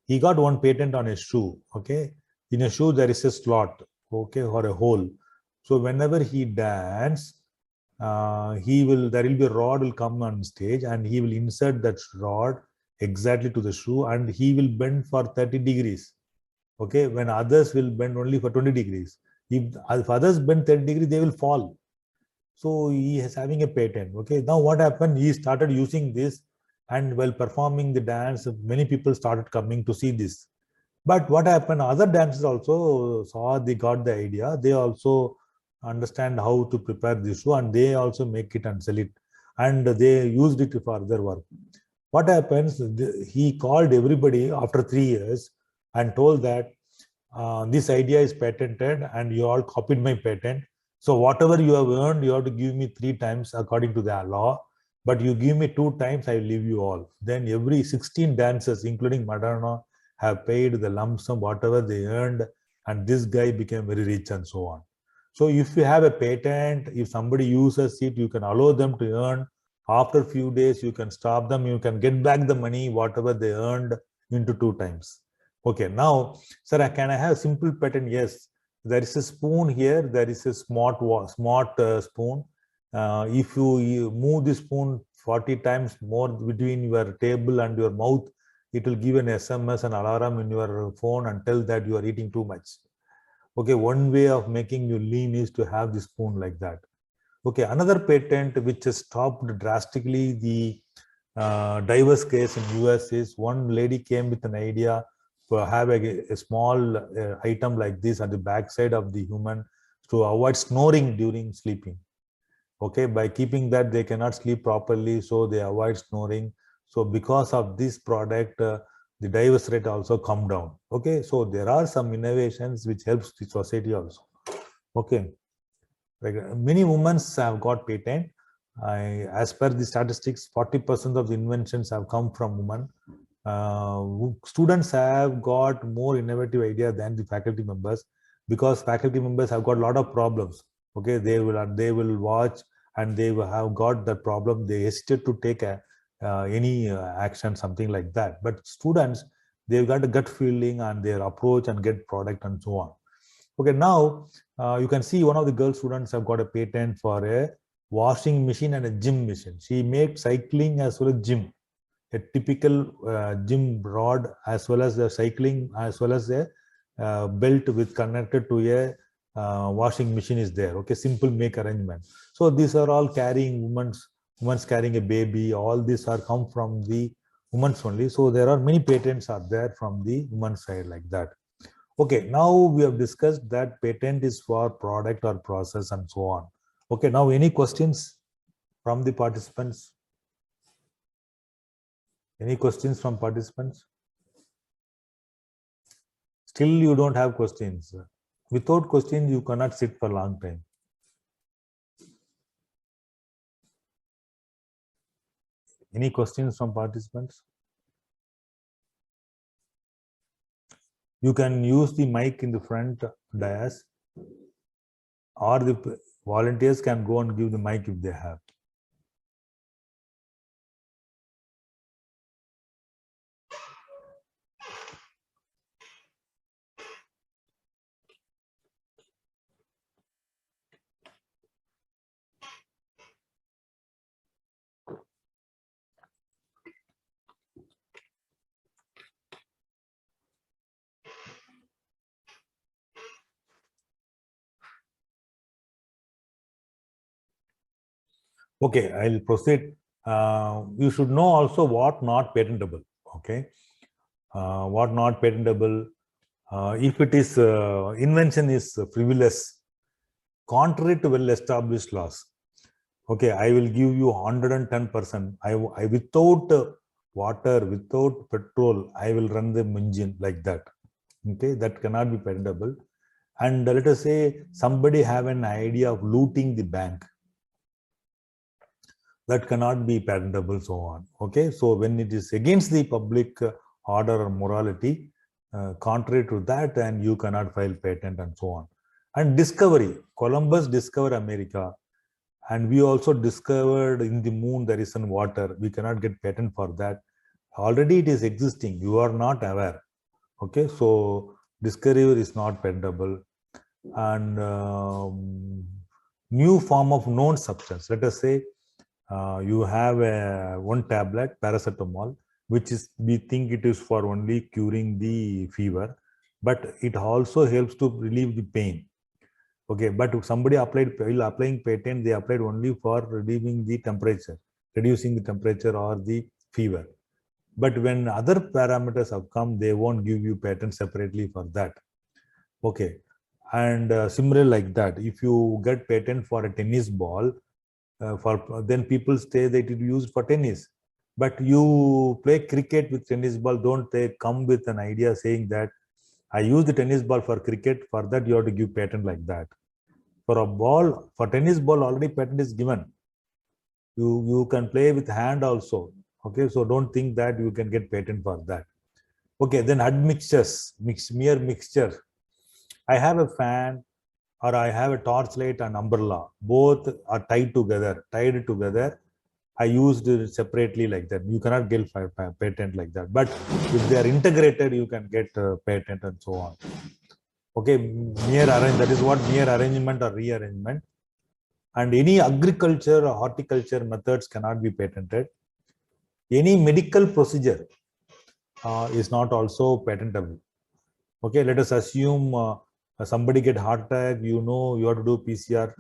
He got one patent on a shoe. Okay, in a shoe there is a slot. Okay, or a hole. So whenever he dance, there will be a rod will come on stage and he will insert that rod exactly to the shoe and he will bend for 30 degrees. Okay, when others will bend only for 20 degrees. If others bend 30 degrees, they will fall. So he is having a patent. Okay, now what happened? He started using this, and while performing the dance, many people started coming to see this. But what happened? Other dancers also saw, they got the idea. They also understand how to prepare this shoe, and they also make it and sell it, and they used it for their work. What happens? He called everybody after 3 years and told that this idea is patented and you all copied my patent. So whatever you have earned, you have to give me 3 times according to the law. But you give me 2 times, I will leave you all. Then every 16 dancers, including Madonna, have paid the lump sum, whatever they earned, and this guy became very rich and so on. So if you have a patent, if somebody uses it, you can allow them to earn. After a few days, you can stop them, you can get back the money, whatever they earned, into 2 times. Okay, now, sir, can I have simple pattern? Yes, there is a spoon here. There is a smart spoon. If you move the spoon 40 times more between your table and your mouth, it will give an SMS, an alarm in your phone and tell that you are eating too much. Okay, one way of making you lean is to have the spoon like that. Okay, another patent which has stopped drastically the diverse case in US is, one lady came with an idea to have a small item like this at the backside of the human to avoid snoring during sleeping. Okay, by keeping that, they cannot sleep properly, so they avoid snoring. So because of this product, the divorce rate also come down. Okay, so there are some innovations which helps the society also. Okay, like many women have got patent. As per the statistics, 40% of the inventions have come from women. Students have got more innovative idea than the faculty members, because faculty members have got a lot of problems. Okay, they will watch and they will have got that problem. They hesitate to take any action, something like that. But students, they've got a gut feeling and their approach and get product and so on. Okay, now you can see one of the girl students have got a patent for a washing machine and a gym machine. She made cycling as well as gym, a typical gym rod as well as the cycling as well as a belt with connected to a washing machine is there. Okay, simple make arrangement. So these are all carrying women's carrying a baby. All these are come from the women's only. So there are many patents are there from the women's side like that. Okay, now we have discussed that patent is for product or process and so on. Okay, now any questions from the participants? Any questions from participants? Still you don't have questions. Without questions, you cannot sit for a long time. Any questions from participants? You can use the mic in the front dais, or the volunteers can go and give the mic if they have. Okay, I'll proceed. You should know also what not patentable. Okay, what not patentable. If it is invention is frivolous, contrary to well-established laws, okay, I will give you 110%. I without water, without petrol, I will run the engine like that. Okay, that cannot be patentable. And let us say somebody have an idea of looting the bank, that cannot be patentable, so on. Okay, so when it is against the public order or morality, contrary to that, and you cannot file patent and so on. And discovery, Columbus discovered America, and we also discovered in the moon there is some water. We cannot get patent for that. Already it is existing, you are not aware. Okay, so discovery is not patentable. And new form of known substance, let us say you have one tablet paracetamol, which is, we think it is for only curing the fever, but it also helps to relieve the pain. Okay, but if somebody applied, while applying patent, they applied only for relieving the temperature, reducing the temperature or the fever. But when other parameters have come, they won't give you patent separately for that. Okay, and similarly like that, if you get patent for a tennis ball, then people say that it is used for tennis. But you play cricket with tennis ball, don't they come with an idea saying that I use the tennis ball for cricket, for that you have to give patent like that. For a ball, for tennis ball, already patent is given. You can play with hand also. Okay, so don't think that you can get patent for that. Okay, then admixtures, mere mixture. I have a fan, or I have a torchlight and umbrella. Both are tied together. I used it separately like that. You cannot get patent like that. But if they are integrated, you can get patent and so on. Okay, mere arrange, that is what mere arrangement or rearrangement. And any agriculture or horticulture methods cannot be patented. Any medical procedure is not also patentable. Okay, let us assume somebody get heart attack, you know you have to do PCR,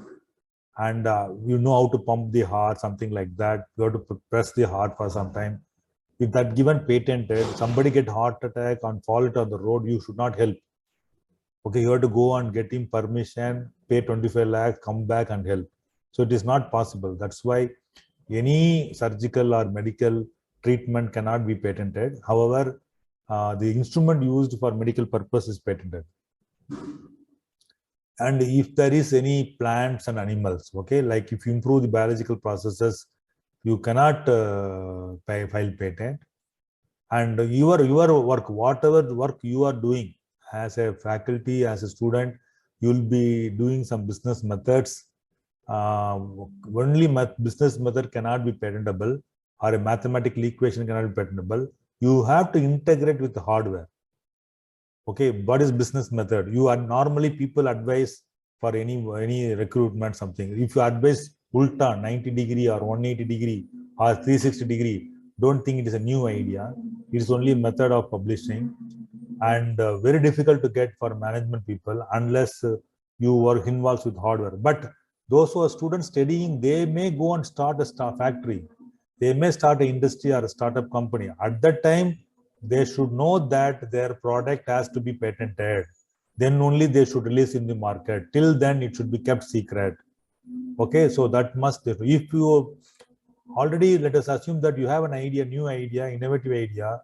and you know how to pump the heart, something like that. You have to press the heart for some time. If that given patented, somebody get heart attack and fall it on the road, you should not help. Okay, you have to go and get him permission, pay 25 lakhs, come back and help. So it is not possible. That's why any surgical or medical treatment cannot be patented. However, the instrument used for medical purpose is patented. And if there is any plants and animals, okay, like if you improve the biological processes, you cannot file patent. And your work, whatever work you are doing as a faculty, as a student, you will be doing some business methods. Only business method cannot be patentable, or a mathematical equation cannot be patentable. You have to integrate with the hardware. Okay, what is business method? You are normally people advise for any recruitment something. If you advise ulta 90 degree or 180 degree or 360 degree, don't think it is a new idea. It is only a method of publishing, and very difficult to get for management people unless you were involved with hardware. But those who are students studying, they may go and start a factory. They may start an industry or a startup company. At that time, they should know that their product has to be patented. Then only they should release in the market. Till then, it should be kept secret. Okay, so that must, if you already, let us assume that you have an idea, new idea, innovative idea,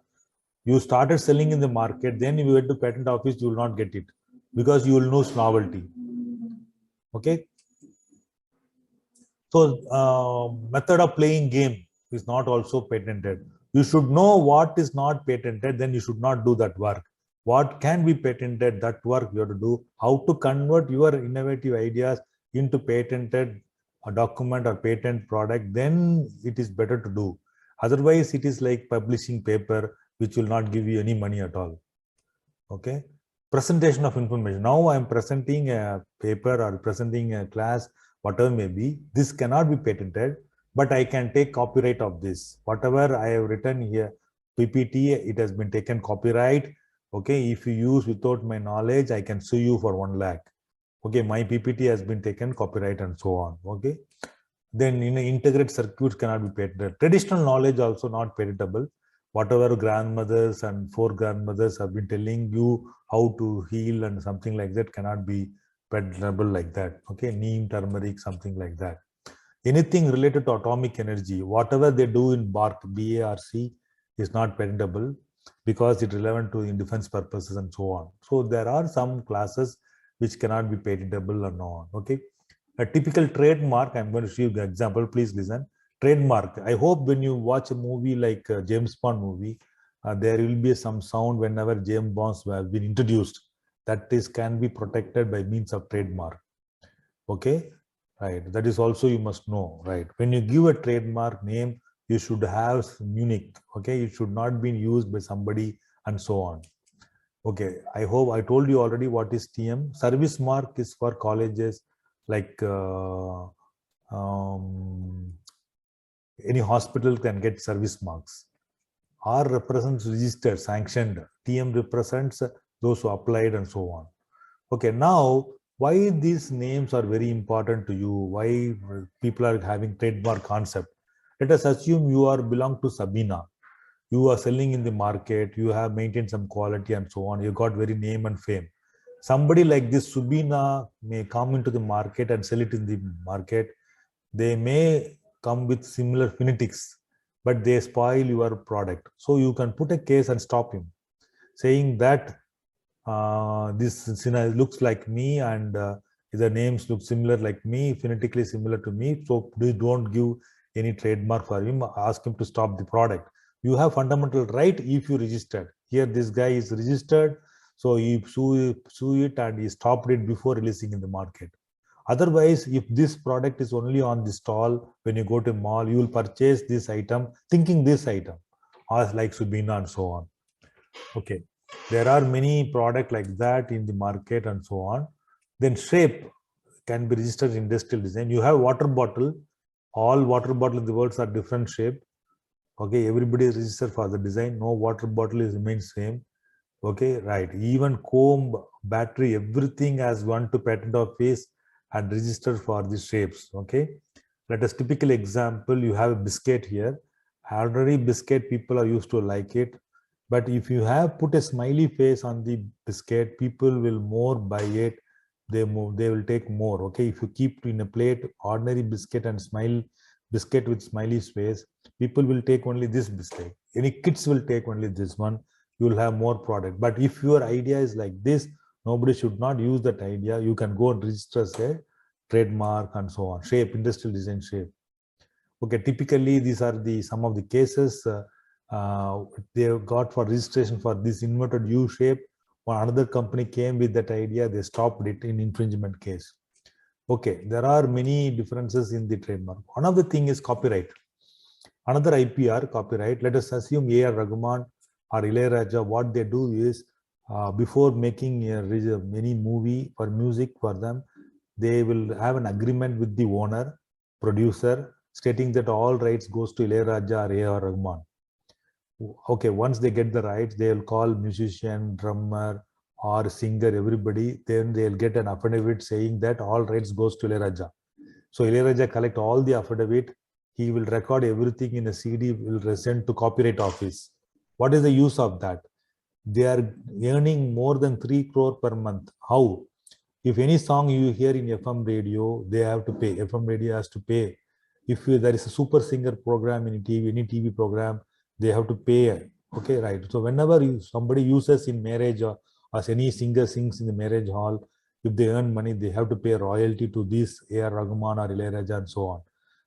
you started selling in the market, then if you went to patent office, you will not get it because you will lose novelty. Okay. So method of playing game is not also patented. You should know what is not patented, then you should not do that work. What can be patented, that work you have to do. How to convert your innovative ideas into patented document or patent product, then it is better to do. Otherwise, it is like publishing paper, which will not give you any money at all. Okay. Presentation of information. Now I am presenting a paper or presenting a class, whatever may be. This cannot be patented, but I can take copyright of this. Whatever I have written here, PPT, it has been taken copyright. Okay, if you use without my knowledge, I can sue you for 1 lakh. Okay, my PPT has been taken copyright and so on. Okay, then in integrated circuits cannot be patented. Traditional knowledge also not patentable. whatever grandmothers and four grandmothers have been telling you how to heal and something like that cannot be patentable like that. Okay, neem, turmeric, something like that. Anything related to atomic energy, whatever they do in BARC, BARC, is not patentable because it's relevant to in defense purposes and so on. So there are some classes which cannot be patentable or no. Okay, a typical trademark. I'm going to show you an example. Please listen. Trademark. I hope when you watch a movie like James Bond movie, there will be some sound whenever James Bonds have been introduced. That is can be protected by means of trademark. Okay, right. That is also you must know, right? When you give a trademark name, you should have unique. Okay, it should not be used by somebody and so on. Okay, I hope I told you already what is TM. Service mark is for colleges like any hospital can get service marks. R represents registered, sanctioned. TM represents those who applied and so on. Okay, now why these names are very important to you? Why people are having trademark concept? Let us assume you are belong to Sabina. You are selling in the market. You have maintained some quality and so on. You got very name and fame. Somebody like this Subina may come into the market and sell it in the market. They may come with similar phonetics, but they spoil your product. So you can put a case and stop him, saying that this looks like me and the names look similar like me, phonetically similar to me. So please don't give any trademark for him. Ask him to stop the product. You have fundamental right if you registered. Here this guy is registered, so you sue it and he stopped it before releasing in the market. Otherwise, if this product is only on the stall, when you go to mall, you will purchase this item thinking this item, or like Subina and so on. Okay, there are many products like that in the market and so on. Then shape can be registered in industrial design. You have water bottle. All water bottles in the world are different shape. Okay, everybody is registered for the design. No water bottle is remains same. Okay, right. Even comb, battery, everything has gone to patent office and registered for the shapes. Okay, let us typical example. You have a biscuit here. Ordinary biscuit, people are used to like it. But if you have put a smiley face on the biscuit, people will more buy it. They will take more. Okay, if you keep in a plate ordinary biscuit and smile biscuit with smiley face, people will take only this biscuit. Any kids will take only this one. You will have more product. But if your idea is like this, nobody should not use that idea. You can go and register a trademark and so on. Shape, industrial design shape. Okay, typically these are the some of the cases they got for registration for this inverted U shape. One another company came with that idea, they stopped it in infringement case. Okay, there are many differences in the trademark. One of the thing is copyright. Another IPR, copyright. Let us assume A.R. Rahman or Ilayaraja, what they do is before making any movie for music for them, they will have an agreement with the owner, producer, stating that all rights goes to Ilayaraja or A.R. Rahman. Okay, once they get the rights, they will call musician, drummer, or singer, everybody. Then they'll get an affidavit saying that all rights goes to Ilayaraja. So Ilayaraja collect all the affidavit. He will record everything in a CD, will send to Copyright Office. What is the use of that? They are earning more than 3 crore per month. How? If any song you hear in FM radio, they have to pay. FM radio has to pay. If there is a super singer program in TV, any TV program, they have to pay. Okay, right. So whenever somebody uses in marriage or as any singer sings in the marriage hall, if they earn money, they have to pay royalty to this A.R. Rahman or Ilayaraja and so on.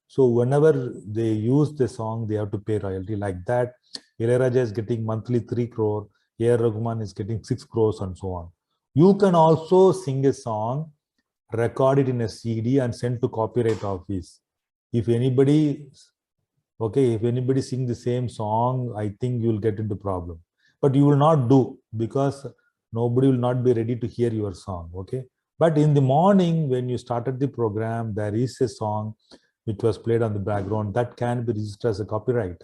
So whenever they use the song, they have to pay royalty like that. Ilayaraja is getting monthly 3 crore, A.R. Rahman is getting 6 crores and so on. You can also sing a song, record it in a CD and send to Copyright Office. If anybody sing the same song, I think you will get into problem. But you will not do because nobody will not be ready to hear your song. Okay. But in the morning, when you started the program, there is a song which was played on the background that can be registered as a copyright.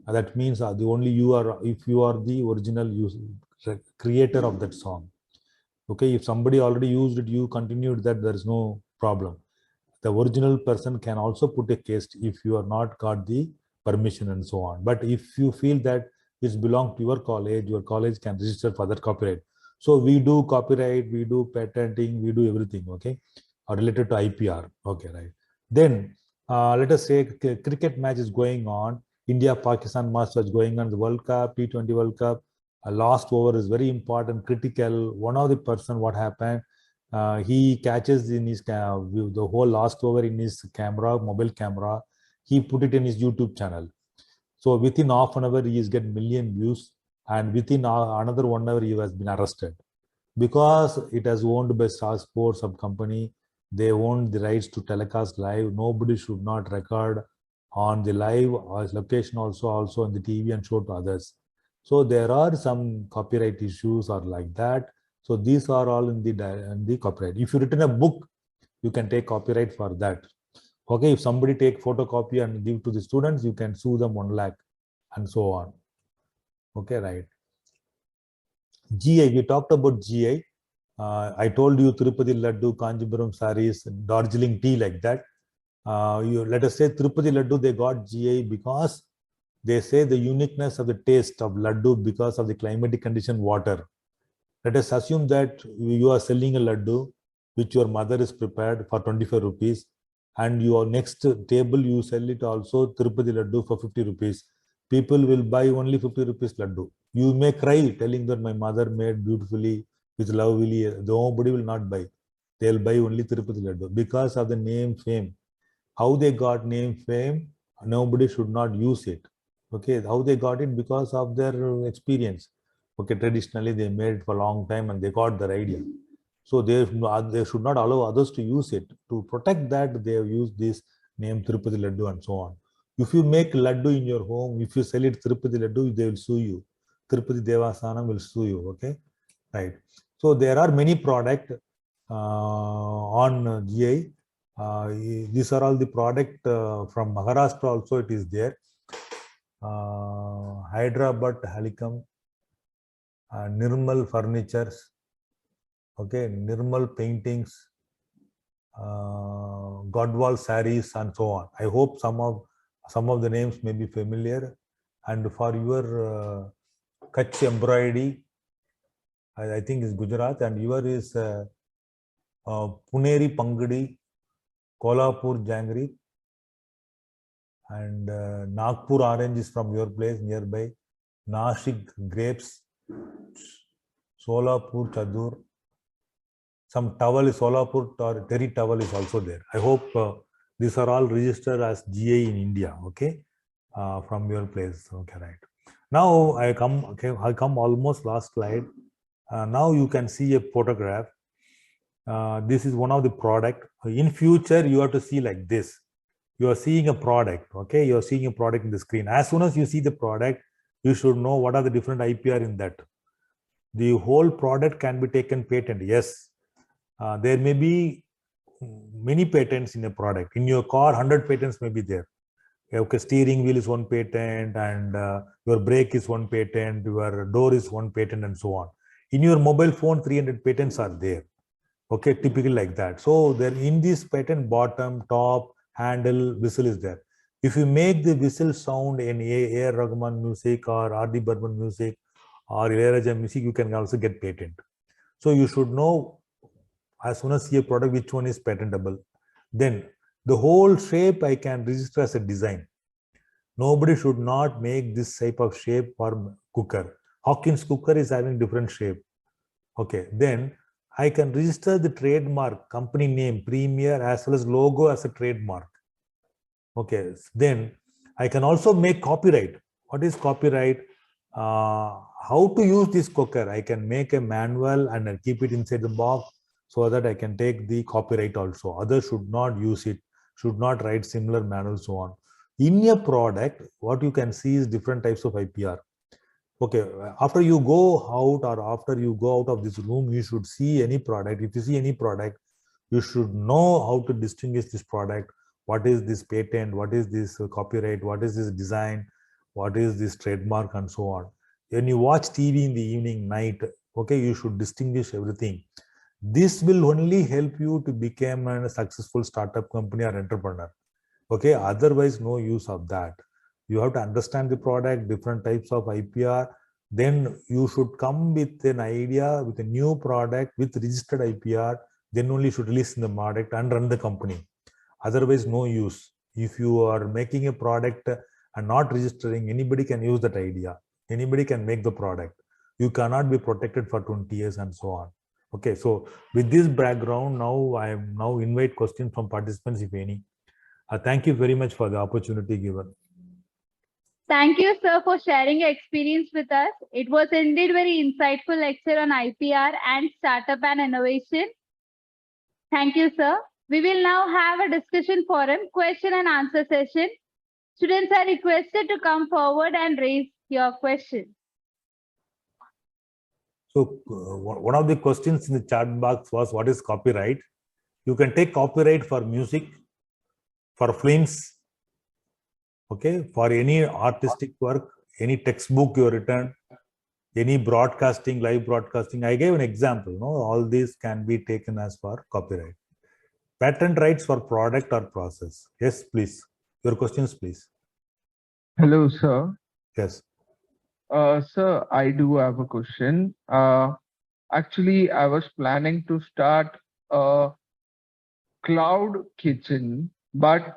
That means if you are the original creator of that song. Okay, if somebody already used it, you continued that, there is no problem. The original person can also put a case if you are not got the permission and so on. But if you feel that which belong to your college can register for that copyright. So we do copyright, we do patenting, we do everything, okay, related to IPR, okay, right. Then let us say cricket match is going on, India-Pakistan match was going on, the World Cup, T20 World Cup, last over is very important, critical. One of the person, what happened, he catches in his the whole last over in his camera, mobile camera, he put it in his YouTube channel. So within half an hour, he is getting million views, and within another 1 hour, he has been arrested because it has owned by Star Sports, some company. They own the rights to telecast live. Nobody should not record on the live or location also on the TV and show to others. So there are some copyright issues or like that. So these are all in the copyright. If you written a book, you can take copyright for that. Okay, if somebody take photocopy and give to the students, you can sue them 1 lakh and so on. Okay, right. GI, we talked about GI. I told you Tirupati Laddu, Kanjipuram sarees, Darjeeling tea, like that. Let us say Tirupati Laddu, they got GI because they say the uniqueness of the taste of Laddu because of the climatic condition water. Let us assume that you are selling a Laddu which your mother is prepared for 25 rupees, and your next table you sell it also Tirupati Laddu for 50 rupees. People will buy only 50 rupees Laddu. You may cry telling that my mother made beautifully, with lovely, nobody will not buy. They'll buy only Tirupati Laddu because of the name, fame. How they got name, fame, nobody should not use it. Okay, how they got it? Because of their experience. Okay, traditionally they made it for a long time and they got their idea. So they should not allow others to use it. To protect that, they have used this name Tirupati Laddu and so on. If you make Laddu in your home, if you sell it Tirupati Laddu, they will sue you. Tirupati Devasthanam will sue you, okay? Right. So there are many products on GI. These are all the product from Maharashtra also it is there. Hyderabad Halikam, Nirmal Furnitures, okay, Nirmal Paintings, Godwal sarees and so on. I hope some of the names may be familiar. And for your Kutch embroidery, I think is Gujarat, and your is Puneri Pangadi, Kolhapur Jangri, and Nagpur orange is from your place nearby, Nashik grapes, Solapur Chadur, some towel is Solapur terry towel is also there. I hope these are all registered as GI in India, okay, from your place, okay, right. Now I come almost last slide. Now you can see a photograph. This is one of the product. In future, you have to see like this. You are seeing a product, okay? You are seeing a product in the screen. As soon as you see the product, you should know what are the different IPR in that. The whole product can be taken patent, yes. There may be many patents in a product. In your car, 100 patents may be there. Okay, steering wheel is one patent, and your brake is one patent, your door is one patent, and so on. In your mobile phone, 300 patents are there. Okay, typically like that. So there in this patent, bottom, top, handle, whistle is there. If you make the whistle sound in A.R. Rahman music or R.D. Burman music or Ilayaraja music, you can also get patent. So you should know as soon as see a product which one is patentable. Then the whole shape I can register as a design. Nobody should not make this type of shape for cooker. Hawkins cooker is having different shape. Okay, then I can register the trademark, company name, Premier, as well as logo as a trademark. Okay, then I can also make copyright. What is copyright? How to use this cooker? I can make a manual and I'll keep it inside the box so that I can take the copyright also. Others should not use it, should not write similar manuals, so on. In a product, what you can see is different types of IPR. Okay, after you go out or after you go out of this room, you should see any product. If you see any product, you should know how to distinguish this product. What is this patent? What is this copyright? What is this design? What is this trademark and so on. When you watch TV in the evening, night, okay, you should distinguish everything. This will only help you to become a successful startup company or entrepreneur. Okay, otherwise no use of that. You have to understand the product, different types of IPR. Then you should come with an idea, with a new product, with registered IPR. Then only you should release in the market and run the company. Otherwise, no use. If you are making a product and not registering, anybody can use that idea. Anybody can make the product. You cannot be protected for 20 years and so on. Okay, so with this background, now I now invite questions from participants, if any. Thank you very much for the opportunity given. Thank you, sir, for sharing your experience with us. It was indeed very insightful lecture on IPR and startup and innovation. Thank you, sir. We will now have a discussion forum, question and answer session. Students are requested to come forward and raise your question. So one of the questions in the chat box was, what is copyright? You can take copyright for music, for films, okay, for any artistic work, any textbook you written, any broadcasting, live broadcasting. I gave an example. No, all these can be taken as for copyright. Patent rights for product or process. Yes, please. Your questions, please. Hello, sir. Yes. Sir, I do have a question. Actually, I was planning to start a cloud kitchen, but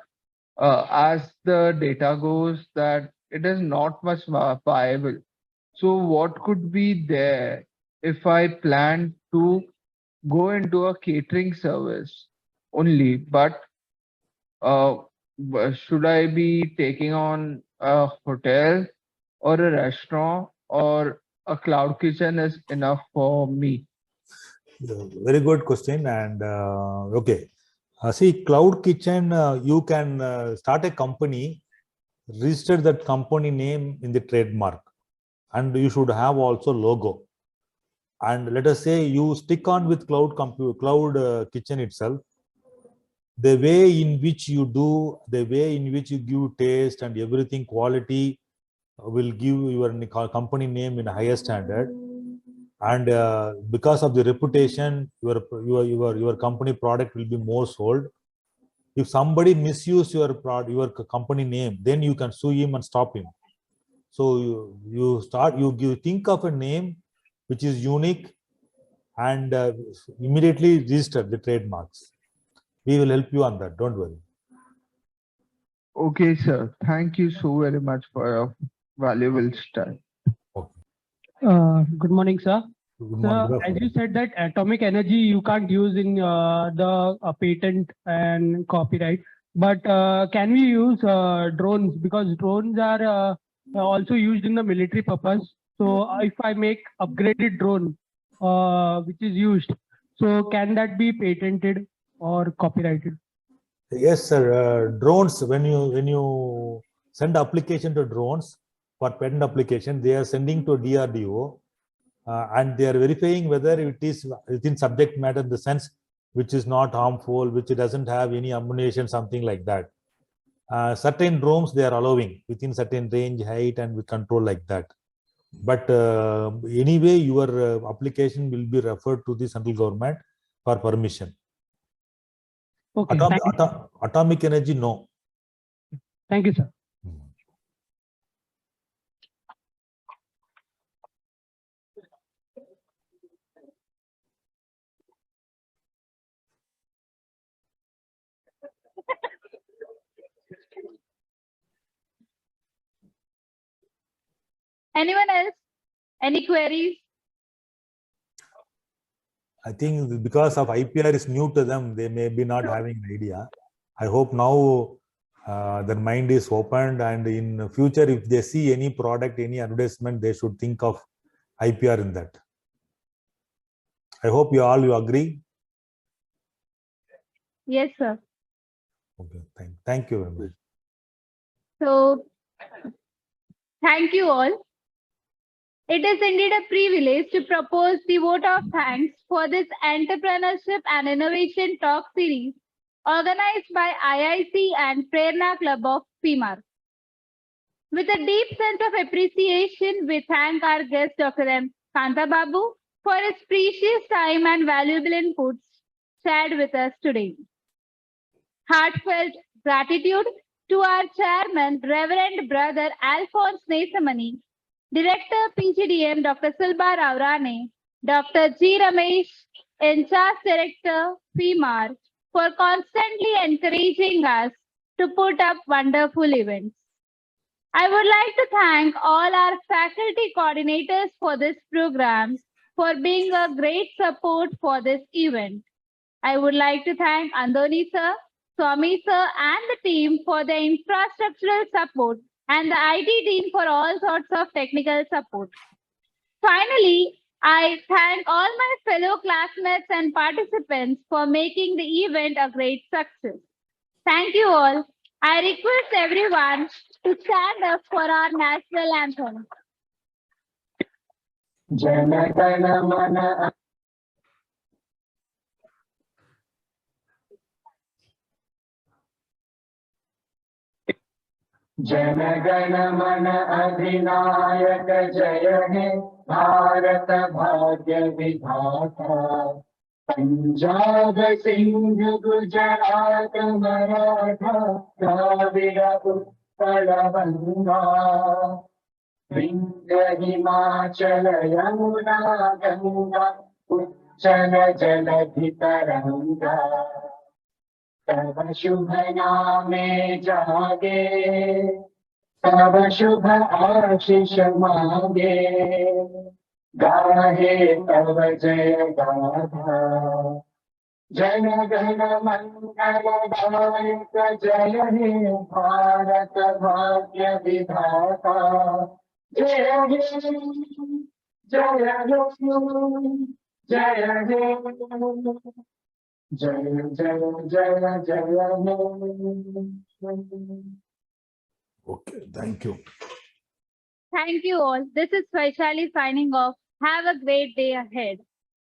as the data goes, that it is not much viable. So what could be there if I plan to go into a catering service only, but should I be taking on a hotel or a restaurant, or a cloud kitchen is enough for me? Very good question. And okay. See, cloud kitchen, you can start a company, register that company name in the trademark, and you should have also logo. And let us say you stick on with cloud kitchen itself. The way in which you do, the way in which you give taste and everything, quality will give your company name in a higher standard. And because of the reputation, your company product will be more sold. If somebody misuse your company name, then you can sue him and stop him. So you think of a name which is unique and immediately register the trademarks. We will help you on that. Don't worry. Okay, sir. Thank you so very much for your valuable time. Okay. Good morning, sir. Good Sir, morning. as you said that atomic energy you can't use in the patent and copyright, but can we use drones, because drones are also used in the military purpose? So if I make upgraded drone which is used, so can that be patented or copyrighted? Yes, sir. Drones, when you send application to drones for patent application, they are sending to DRDO. And they are verifying whether it is within subject matter in the sense which is not harmful, which doesn't have any ammunition, something like that. Certain drones they are allowing within certain range, height, and with control like that. But anyway, your application will be referred to the central government for permission. Okay. Atomic energy, no. Thank you, sir. Anyone else? Any queries? I think because of IPR is new to them, they may be not having an idea. I hope now their mind is opened, and in future, if they see any product, any advertisement, they should think of IPR in that. I hope you agree. Yes, sir. Okay, thank you very much. So, thank you all. It is indeed a privilege to propose the vote of thanks for this Entrepreneurship and Innovation Talk series organized by IIC and Prerna Club of SFIMAR. With a deep sense of appreciation, we thank our guest Dr. M. Kanta Babu for his precious time and valuable inputs shared with us today. Heartfelt gratitude to our chairman, Reverend Brother Alphonse Nesamani, Director PGDM Dr. Silba Raurane, Dr. G. Ramesh, in-charge Director SFIMAR, for constantly encouraging us to put up wonderful events. I would like to thank all our faculty coordinators for this program for being a great support for this event. I would like to thank Andoni sir, Swami sir and the team for the infrastructural support and the IT team for all sorts of technical support. Finally, I thank all my fellow classmates and participants for making the event a great success. Thank you all. I request everyone to stand up for our national anthem. Jana Gana Mana Jana Gana Mana Adhinayak Jaya He Bharat Bhagya Vidhata Punjab Sindh Gujarat Maratha Dravida Uttara Banga Vindhya Himachala Yamuna Ganga Uchala Jaladhi Taranga तब शुभ नामे जागे तब शुभ आशीष मांगे गाहे तब जय गाथा जन गण मंगल दायक जय हे भारत भाग्य विधाता जय हे जय हे जय हे Jaya Jaya Jaya Jaya. Okay, thank you. Thank you all. This is Vaishali signing off. Have a great day ahead.